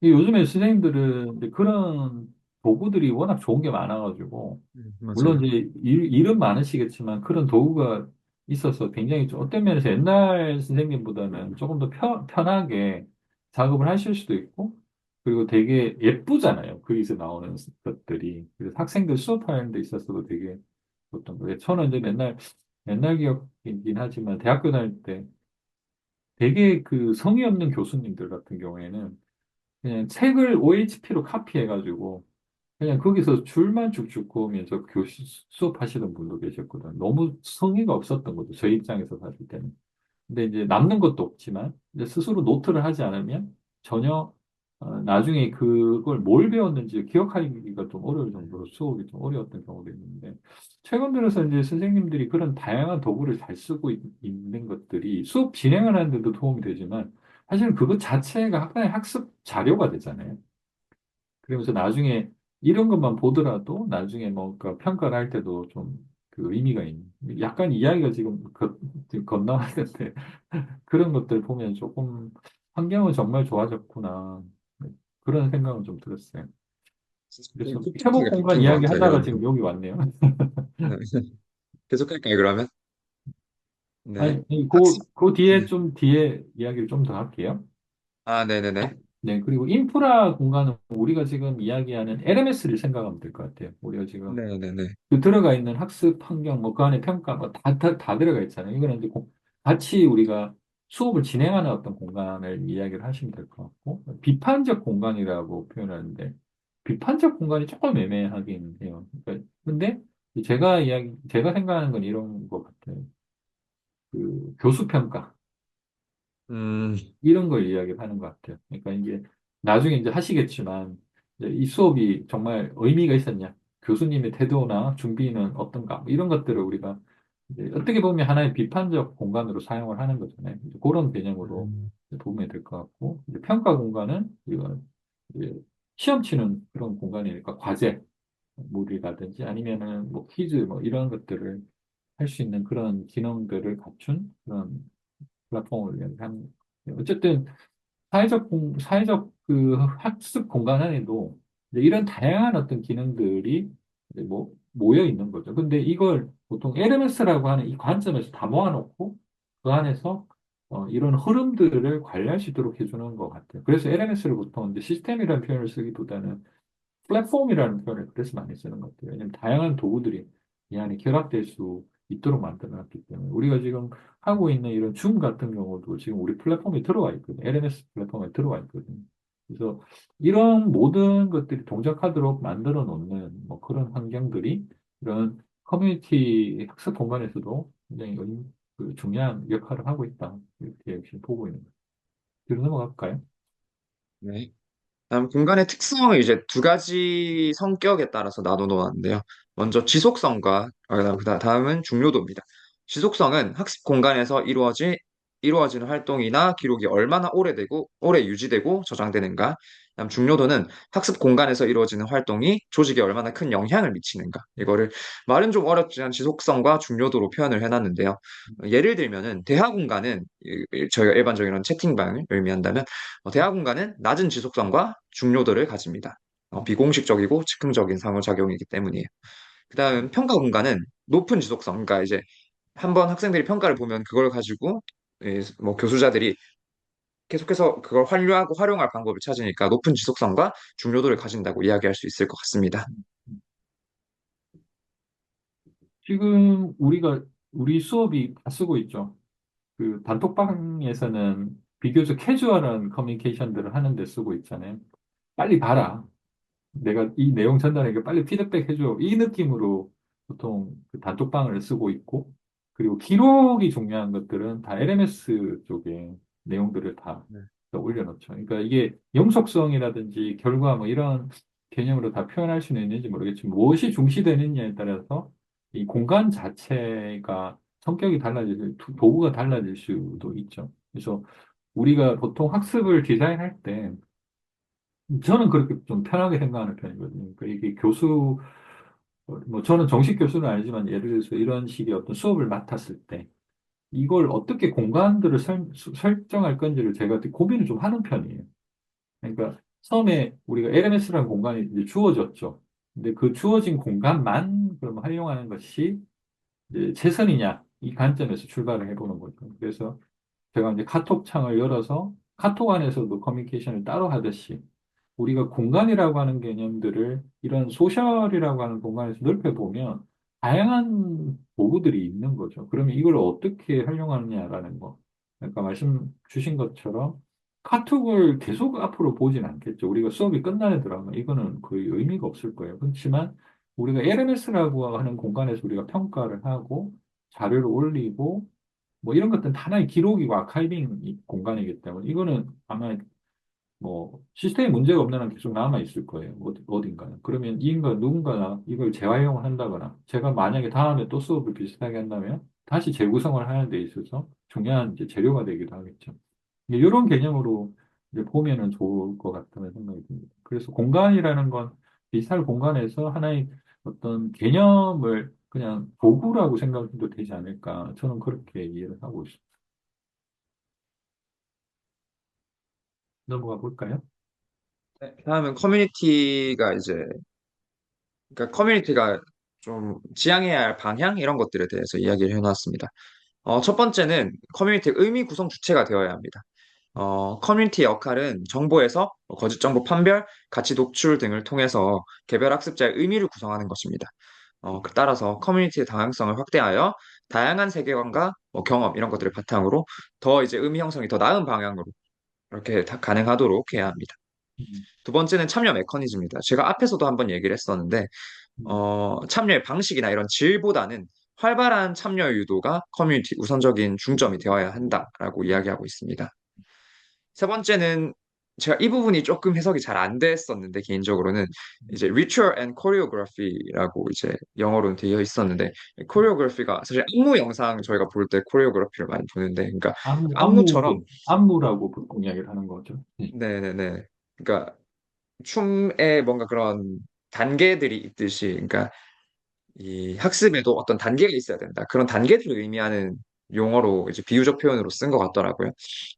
이 요즘에 선생님들은 이제 그런 도구들이 워낙 좋은 게 많아가지고, 물론 맞아요. 이제 일은 많으시겠지만 그런 도구가 있어서 굉장히 좀 어떤 면에서 옛날 선생님보다는 조금 더 편하게 작업을 하실 수도 있고, 그리고 되게 예쁘잖아요. 거기서 나오는 것들이. 그래서 학생들 수업하는 데 있어서도 되게 좋던 거예요. 저는 이제 옛날 기억이긴 하지만 대학교 다닐 때 되게 그 성의 없는 교수님들 같은 경우에는 그냥 책을 OHP로 카피해가지고 그냥 거기서 줄만 쭉쭉 그으면서 수업하시는 분도 계셨거든요. 너무 성의가 없었던 거죠. 저희 입장에서 봤을 때는. 근데 이제 남는 것도 없지만 이제 스스로 노트를 하지 않으면 전혀 나중에 그걸 뭘 배웠는지 기억하기가 좀 어려울 정도로 수업이 좀 어려웠던 경우도 있는데 최근 들어서 이제 선생님들이 그런 다양한 도구를 잘 쓰고 는 것들이 수업 진행을 하는 데도 도움이 되지만 사실은 그것 자체가 하나의 학습 자료가 되잖아요. 그러면서 나중에 이런 것만 보더라도 나중에 뭔가 평가를 할 때도 좀 그 의미가 있는. 약간 이야기가 지금 건너왔는데 그런 것들 보면 조금 환경은 정말 좋아졌구나. 그런 생각은 좀 들었어요. 좀 그래서 회복 촉촉하게 공간 바뀐 것 이야기 같아요. 하다가 지금 여기 왔네요. 네. 계속할까요, 그러면? 네. 아니, 학습, 그 네. 뒤에 좀 뒤에 이야기를 좀 더 할게요. 아, 네네네. 네, 그리고 인프라 공간은 우리가 지금 이야기하는 LMS를 생각하면 될 것 같아요. 우리가 지금 네네네. 그 들어가 있는 학습 환경, 뭐 그 안에 평가, 뭐 다 들어가 있잖아요. 이거는 이제 같이 우리가 수업을 진행하는 어떤 공간을 이야기를 하시면 될 것 같고, 비판적 공간이라고 표현하는데, 비판적 공간이 조금 애매하긴 해요. 그러니까 근데 제가 생각하는 건 이런 것 같아요. 그 교수 평가. 음, 이런 걸 이야기를 하는 것 같아요. 그러니까 이게 나중에 이제 하시겠지만 이제 이 수업이 정말 의미가 있었냐, 교수님의 태도나 준비는 어떤가, 뭐 이런 것들을 우리가 이제 어떻게 보면 하나의 비판적 공간으로 사용을 하는 거잖아요. 이제 그런 개념으로 음, 이제 보면 될 것 같고, 이제 평가 공간은 우리가 이제 시험 치는 그런 공간이니까 과제, 물이라든지 아니면은 뭐 퀴즈 뭐 이런 것들을 할 수 있는 그런 기능들을 갖춘 그런 플랫폼을 이야기하는 거예요. 어쨌든 사회적 그 학습 공간 안에도 이제 이런 다양한 어떤 기능들이 이제 뭐 모여 있는 거죠. 근데 이걸 보통 LMS라고 하는 이 관점에서 다 모아놓고 그 안에서 이런 흐름들을 관리할 수 있도록 해주는 것 같아요. 그래서 LMS를 보통 이제 시스템이라는 표현을 쓰기보다는 플랫폼이라는 표현을 그래서 많이 쓰는 것 같아요. 왜냐하면 다양한 도구들이 이 안에 결합될 수 있도록 만들어놨기 때문에 우리가 지금 하고 있는 이런 줌 같은 경우도 지금 우리 플랫폼에 들어와 있거든요. LMS 플랫폼에 들어와 있거든요. 그래서 이런 모든 것들이 동작하도록 만들어 놓는 뭐 그런 환경들이 이런 커뮤니티 학습 공간에서도 굉장히 중요한 역할을 하고 있다. 이렇게 지금 보고 있는 거예요. 뒤로 넘어갈까요? 네. 다음 공간의 특성을 이제 두 가지 성격에 따라서 나눠 놓았는데요. 먼저 지속성과 다음은 중요도입니다. 지속성은 학습 공간에서 이루어지는 활동이나 기록이 얼마나 오래 유지되고 저장되는가. 다음 중요도는 학습 공간에서 이루어지는 활동이 조직에 얼마나 큰 영향을 미치는가. 이거를 말은 좀 어렵지만 지속성과 중요도로 표현을 해놨는데요. 예를 들면은 대화 공간은 저희가 일반적인 채팅방을 의미한다면 대화 공간은 낮은 지속성과 중요도를 가집니다. 비공식적이고 즉흥적인 상호작용이기 때문이에요. 그 다음 평가 공간은 높은 지속성, 그러니까 이제 한번 학생들이 평가를 보면 그걸 가지고 뭐 교수자들이 계속해서 그걸 활용하고 활용할 방법을 찾으니까 높은 지속성과 중요도를 가진다고 이야기할 수 있을 것 같습니다. 지금 우리 수업이 다 쓰고 있죠. 그 단톡방에서는 비교적 캐주얼한 커뮤니케이션들을 하는데 쓰고 있잖아요. 빨리 봐라. 내가 이 내용 전달하니까 빨리 피드백 해줘. 이 느낌으로 보통 그 단톡방을 쓰고 있고, 그리고 기록이 중요한 것들은 다 LMS 쪽에 내용들을 다 네. 올려놓죠. 그러니까 이게 영속성이라든지 결과 뭐 이런 개념으로 다 표현할 수는 있는지 모르겠지만 무엇이 중시되느냐에 따라서 이 공간 자체가 성격이 달라질, 도구가 달라질 수도 있죠. 그래서 우리가 보통 학습을 디자인할 때 저는 그렇게 좀 편하게 생각하는 편이거든요. 그러니까 이게 뭐 저는 정식 교수는 아니지만 예를 들어서 이런 식의 어떤 수업을 맡았을 때 이걸 어떻게 공간들을 설정할 건지를 제가 되게 고민을 좀 하는 편이에요. 그러니까 처음에 우리가 LMS라는 공간이 이제 주어졌죠. 근데 그 주어진 공간만 그럼 활용하는 것이 이제 최선이냐 이 관점에서 출발을 해보는 거죠. 그래서 제가 이제 카톡 창을 열어서 카톡 안에서도 커뮤니케이션을 따로 하듯이 우리가 공간이라고 하는 개념들을 이런 소셜이라고 하는 공간에서 넓혀보면 다양한 도구들이 있는 거죠. 그러면 이걸 어떻게 활용하느냐라는 거. 그러니까 말씀 주신 것처럼 카톡을 계속 앞으로 보진 않겠죠. 우리가 수업이 끝나는 드라마, 이거는 거의 의미가 없을 거예요. 그렇지만 우리가 LMS라고 하는 공간에서 우리가 평가를 하고 자료를 올리고 뭐 이런 것들은 하나의 기록이고 아카이빙 공간이기 때문에 이거는 아마 뭐 시스템에 문제가 없는 한 계속 남아 있을 거예요. 어딘가에. 그러면 이 인간 누군가가 이걸 재활용을 한다거나 제가 만약에 다음에 또 수업을 비슷하게 한다면 다시 재구성을 하는 데 있어서 중요한 이제 재료가 되기도 하겠죠. 이런 개념으로 이제 보면은 좋을 것 같다는 생각이 듭니다. 그래서 공간이라는 건 디지털 공간에서 하나의 어떤 개념을 그냥 도구라고 생각해도 되지 않을까. 저는 그렇게 이해를 하고 있습니다. 넘어가 볼까요? 네, 다음은 커뮤니티가 이제, 그러니까 커뮤니티가 좀 지향해야 할 방향 이런 것들에 대해서 이야기를 해놨습니다. 첫 번째는 커뮤니티의 의미 구성 주체가 되어야 합니다. 커뮤니티의 역할은 정보에서 거짓 정보 판별, 가치 독출 등을 통해서 개별 학습자의 의미를 구성하는 것입니다. 따라서 커뮤니티의 다양성을 확대하여 다양한 세계관과 경험 이런 것들을 바탕으로 더 이제 의미 형성이 더 나은 방향으로 이렇게 다 가능하도록 해야 합니다. 음, 두 번째는 참여 메커니즘입니다. 제가 앞에서도 한번 얘기를 했었는데 음, 참여의 방식이나 이런 질보다는 활발한 참여 유도가 커뮤니티 우선적인 중점이 되어야 한다라고 이야기하고 있습니다. 세 번째는 제가 이 부분이 조금 해석이 잘 안 됐었는데 개인적으로는 이제 ritual and choreography라고 이제 영어로는 되어 있었는데 choreography가 사실 안무 영상 저희가 볼 때 코리오그래피를 많이 보는데 그러니까 안무처럼 안무라고 보통 이야기를 하는 거죠. 네. 네네네 그러니까 춤에 뭔가 그런 단계들이 있듯이 그러니까 이 학습에도 어떤 단계가 있어야 된다. 그런 단계들을 의미하는 용어로 이제 비유적 표현으로 쓴 것 같더라고요.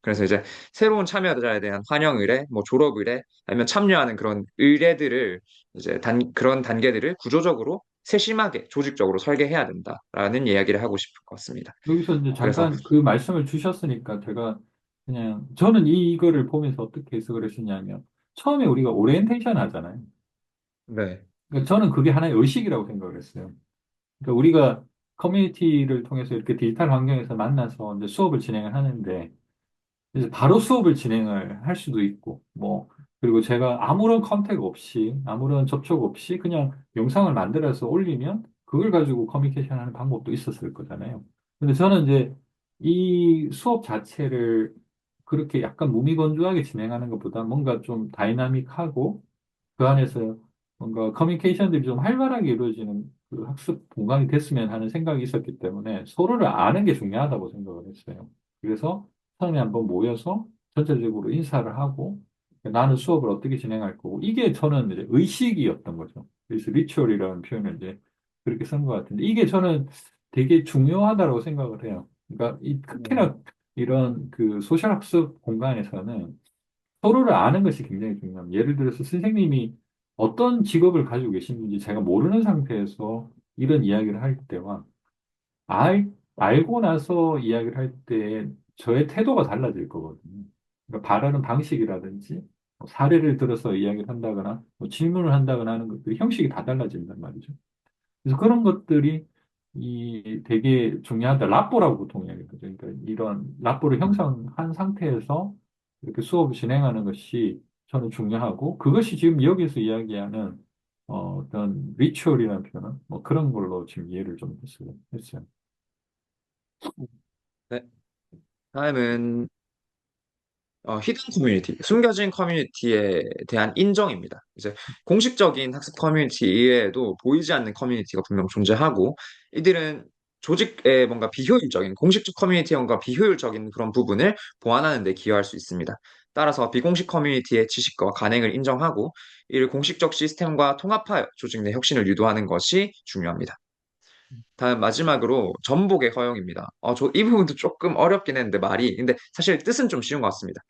그래서 이제 새로운 참여자에 대한 환영 의뢰, 뭐 졸업 의뢰, 아니면 참여하는 그런 의뢰들을 이제 그런 단계들을 구조적으로 세심하게 조직적으로 설계해야 된다라는 이야기를 하고 싶을 것 같습니다. 여기서 이제 그래서 잠깐 그 말씀을 주셨으니까 제가 그냥 저는 이거를 보면서 어떻게 해석을 했었냐면 처음에 우리가 오리엔테이션 하잖아요. 네, 그러니까 저는 그게 하나의 의식이라고 생각을 했어요. 그러니까 우리가 커뮤니티를 통해서 이렇게 디지털 환경에서 만나서 이제 수업을 진행을 하는데 이제 바로 수업을 진행을 할 수도 있고, 뭐, 그리고 제가 아무런 컨택 없이, 아무런 접촉 없이 그냥 영상을 만들어서 올리면 그걸 가지고 커뮤니케이션 하는 방법도 있었을 거잖아요. 근데 저는 이제 이 수업 자체를 그렇게 약간 무미건조하게 진행하는 것보다 뭔가 좀 다이나믹하고 그 안에서 뭔가 커뮤니케이션들이 좀 활발하게 이루어지는 그 학습 공간이 됐으면 하는 생각이 있었기 때문에 서로를 아는 게 중요하다고 생각을 했어요. 그래서 처음에 한번 모여서 전체적으로 인사를 하고 나는 수업을 어떻게 진행할 거고 이게 저는 이제 의식이었던 거죠. 그래서 리추얼이라는 표현을 이제 그렇게 쓴 것 같은데 이게 저는 되게 중요하다고 생각을 해요. 그러니까 음, 특히나 이런 그 소셜 학습 공간에서는 서로를 아는 것이 굉장히 중요합니다. 예를 들어서 선생님이 어떤 직업을 가지고 계시는지 제가 모르는 상태에서 이런 이야기를 할 때와 알고 나서 이야기를 할 때 저의 태도가 달라질 거거든요. 그러니까 말하는 방식이라든지 뭐 사례를 들어서 이야기를 한다거나 뭐 질문을 한다거나 하는 것들이 형식이 다 달라진단 말이죠. 그래서 그런 것들이 이 되게 중요하다. 라뽀라고 보통 이야기하죠. 그러니까 이런 라뽀를 형성한 상태에서 이렇게 수업을 진행하는 것이 저는 중요하고 그것이 지금 여기서 이야기하는 어떤 리추얼이라는 표현은 뭐 그런 걸로 지금 이해를 좀 했어요. 했어요. 네. 다음은 히든 커뮤니티, 숨겨진 커뮤니티에 대한 인정입니다. 이제 공식적인 학습 커뮤니티 이외에도 보이지 않는 커뮤니티가 분명 존재하고, 이들은 조직의 뭔가 비효율적인, 공식적 커뮤니티형과 비효율적인 그런 부분을 보완하는 데 기여할 수 있습니다. 따라서 비공식 커뮤니티의 지식과 관행을 인정하고, 이를 공식적 시스템과 통합하여 조직 내 혁신을 유도하는 것이 중요합니다. 다음 마지막으로 전복의 허용입니다. 저 이 부분도 조금 어렵긴 했는데 말이 근데 사실 뜻은 좀 쉬운 것 같습니다.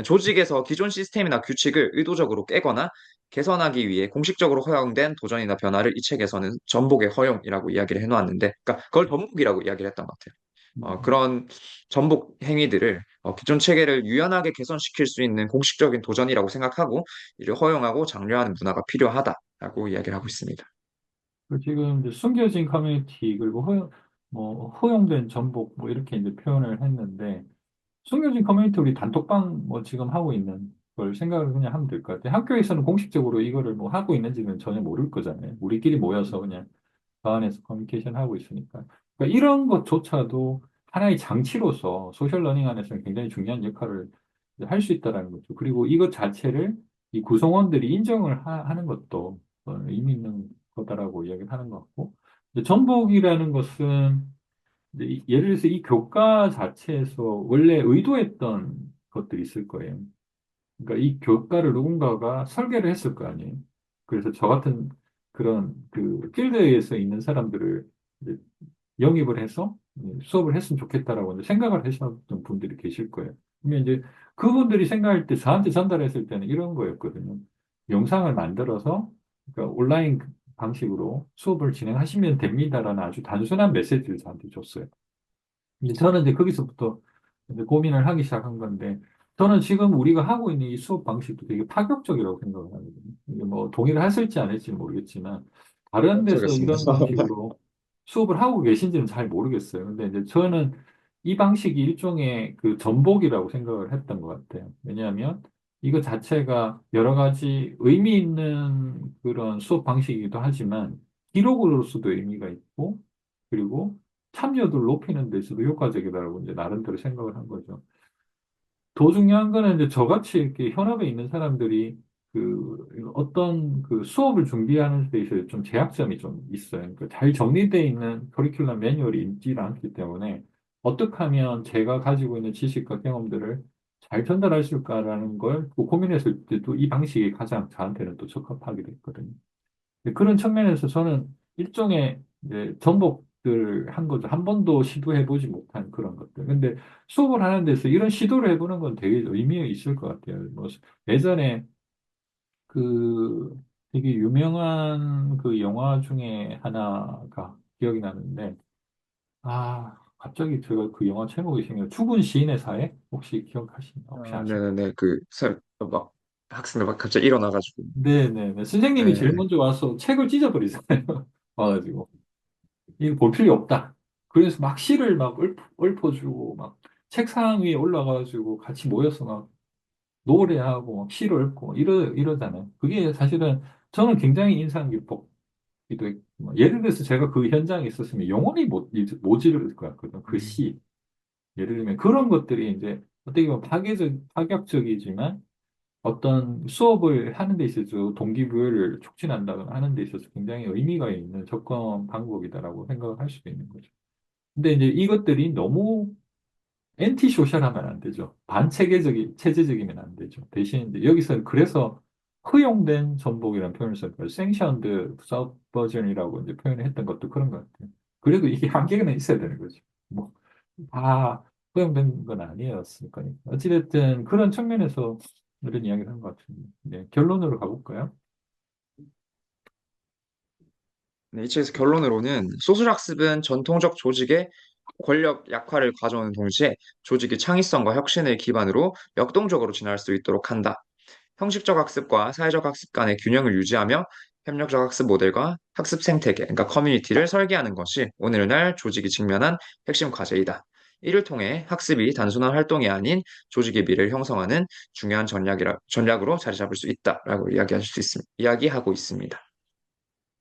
조직에서 기존 시스템이나 규칙을 의도적으로 깨거나 개선하기 위해 공식적으로 허용된 도전이나 변화를 이 책에서는 전복의 허용이라고 이야기를 해놓았는데, 그러니까 그걸 전복이라고 이야기를 했던 것 같아요. 그런 전복 행위들을 기존 체계를 유연하게 개선시킬 수 있는 공식적인 도전이라고 생각하고 이를 허용하고 장려하는 문화가 필요하다라고 이야기를 하고 있습니다. 그 지금 이제 숨겨진 커뮤니티 그리고 뭐 허용된 전복 뭐 이렇게 이제 표현을 했는데 숨겨진 커뮤니티 우리 단톡방 뭐 지금 하고 있는 걸 생각을 그냥 하면 될 것 같아요. 학교에서는 공식적으로 이거를 뭐 하고 있는지는 전혀 모를 거잖아요. 우리끼리 모여서 그냥 그 안에서 커뮤니케이션 하고 있으니까. 그러니까 이런 것조차도 하나의 장치로서 소셜 러닝 안에서는 굉장히 중요한 역할을 할 수 있다라는 거죠. 그리고 이것 자체를 이 구성원들이 인정을 하는 것도 의미 있는 거다라고 이야기를 하는 것 같고. 이제 전복이라는 것은 이제 예를 들어서 이 교과 자체에서 원래 의도했던 것들이 있을 거예요. 그러니까 이 교과를 누군가가 설계를 했을 거 아니에요. 그래서 저 같은 그런 그 필드에서 있는 사람들을 이제 영입을 해서 수업을 했으면 좋겠다라고 이제 생각을 하셨던 분들이 계실 거예요. 그러면 이제 그분들이 생각할 때 저한테 전달했을 때는 이런 거였거든요. 영상을 만들어서 그러니까 온라인 방식으로 수업을 진행하시면 됩니다라는 아주 단순한 메시지를 저한테 줬어요. 근데 저는 이제 거기서부터 이제 고민을 하기 시작한 건데, 저는 지금 우리가 하고 있는 이 수업 방식도 되게 파격적이라고 생각을 하거든요. 이게 뭐 동의를 하실지 안 할지는 모르겠지만, 다른 데서 적겠습니다. 이런 방식으로 수업을 하고 계신지는 잘 모르겠어요. 근데 이제 저는 이 방식이 일종의 그 전복이라고 생각을 했던 것 같아요. 왜냐하면 이거 자체가 여러 가지 의미 있는 그런 수업 방식이기도 하지만, 기록으로서도 의미가 있고, 그리고 참여도를 높이는 데 있어도 효과적이다라고 이제 나름대로 생각을 한 거죠. 더 중요한 거는 이제 저같이 이렇게 현업에 있는 사람들이 그 어떤 그 수업을 준비하는 데 있어서 좀 제약점이 좀 있어요. 그러니까 잘 정리되어 있는 커리큘럼 매뉴얼이 있지 않기 때문에 어떻게 하면 제가 가지고 있는 지식과 경험들을 잘 전달할 수 있을까라는 걸 고민했을 때도 이 방식이 가장 저한테는 또 적합하게 됐거든요. 네, 그런 측면에서 저는 일종의 이제 전복들 한 거죠. 한 번도 시도해보지 못한 그런 것들. 근데 수업을 하는 데서 이런 시도를 해보는 건 되게 의미가 있을 것 같아요. 뭐 예전에 그 되게 유명한 그 영화 중에 하나가 기억이 나는데, 갑자기 제가 그 영화 제목이 생겨요. 죽은 시인의 사회? 혹시 기억하시나요? 혹시 아, 아시나요? 네네네. 막, 학생들 막 갑자기 일어나가지고. 네네네. 선생님이 제일 네. 먼저 와서 책을 찢어버리잖아요. 와가지고. 이거 볼 필요 없다. 그래서 막 시를 막 읊어주고, 막 책상 위에 올라가가지고 같이 모여서 막 노래하고, 막 시를 읊고, 이러잖아요. 그게 사실은 저는 굉장히 인상 깊기도 했고, 뭐 예를 들어서 제가 그 현장에 있었으면 영원히 못 지를 것 같거든요. 그 음, 시. 예를 들면 그런 것들이 이제 어떻게 보면 파격적이지만 어떤 수업을 하는 데 있어서 동기부여를 촉진한다거나 하는 데 있어서 굉장히 의미가 있는 접근 방법이다라고 생각을 할 수도 있는 거죠. 근데 이제 이것들이 너무 엔티소셜하면 안 되죠. 체제적이면 안 되죠. 대신 이제 여기서 그래서 허용된 전복이라는 표현을 썼고요. sanctioned subversion이라고 이제 표현을 했던 것도 그런 것 같아요. 그래도 이게 한계는 있어야 되는 거죠. 뭐, 다 허용된 건 아니었으니까. 어찌됐든 그런 측면에서 이런 이야기를 한 것 같은데. 네, 결론으로 가볼까요? 네, 이 책에서 결론으로는 소설 학습은 전통적 조직의 권력 약화를 가져오는 동시에 조직의 창의성과 혁신의 기반으로 역동적으로 진화할 수 있도록 한다. 형식적 학습과 사회적 학습 간의 균형을 유지하며 협력적 학습 모델과 학습 생태계, 그러니까 커뮤니티를 설계하는 것이 오늘날 조직이 직면한 핵심 과제이다. 이를 통해 학습이 단순한 활동이 아닌 조직의 미래를 형성하는 중요한 전략으로 자리 잡을 수 있다라고 이야기하고 있습니다.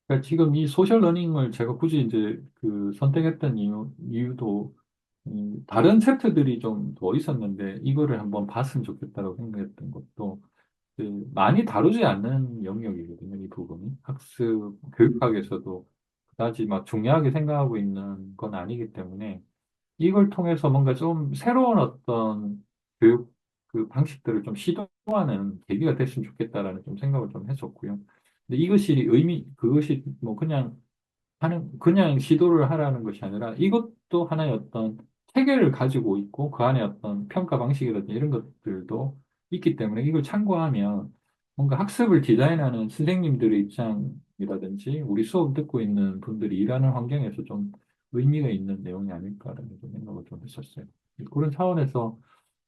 그러니까 지금 이 소셜 러닝을 제가 굳이 이제 그 선택했던 이유도 다른 챕터들이 좀 더 있었는데 이거를 한번 봤으면 좋겠다고 생각했던 것도 그 많이 다루지 않는 영역이거든요. 이 부분이 학습 교육학에서도 그다지 막 중요하게 생각하고 있는 건 아니기 때문에 이걸 통해서 뭔가 좀 새로운 어떤 교육 그 방식들을 좀 시도하는 계기가 됐으면 좋겠다라는 좀 생각을 좀 했었고요. 근데 그것이 뭐 그냥 시도를 하라는 것이 아니라 이것도 하나의 어떤 체계를 가지고 있고 그 안에 어떤 평가 방식이라든지 이런 것들도 있기 때문에 이걸 참고하면 뭔가 학습을 디자인하는 선생님들의 입장이라든지 우리 수업 듣고 있는 분들이 일하는 환경에서 좀 의미가 있는 내용이 아닐까라는 좀 생각을 좀 했었어요. 그런 차원에서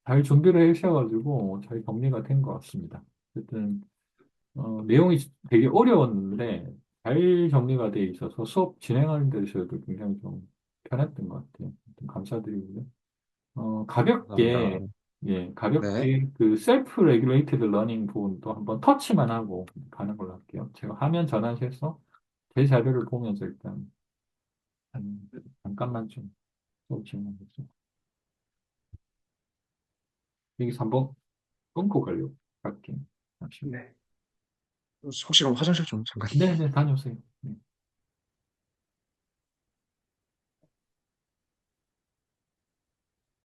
잘 준비를 해주셔가지고 잘 정리가 된 것 같습니다. 어쨌든 내용이 되게 어려웠는데 잘 정리가 돼 있어서 수업 진행하는 데 있어서도 굉장히 좀 편했던 것 같아요. 좀 감사드리고요. 감사합니다. 네. 가볍게 그 셀프 레귤레이티드 러닝 부분도 한번 터치만 하고 가는 걸로 할게요. 제가 화면 전환해서 제 자료를 보면서 일단 잠깐만 좀 수업 진행하겠습니다. 여기서 한번 끊고 가려고 할게요. 잠시만요. 네. 혹시 그럼 화장실 좀 잠깐. 네네, 다녀오세요.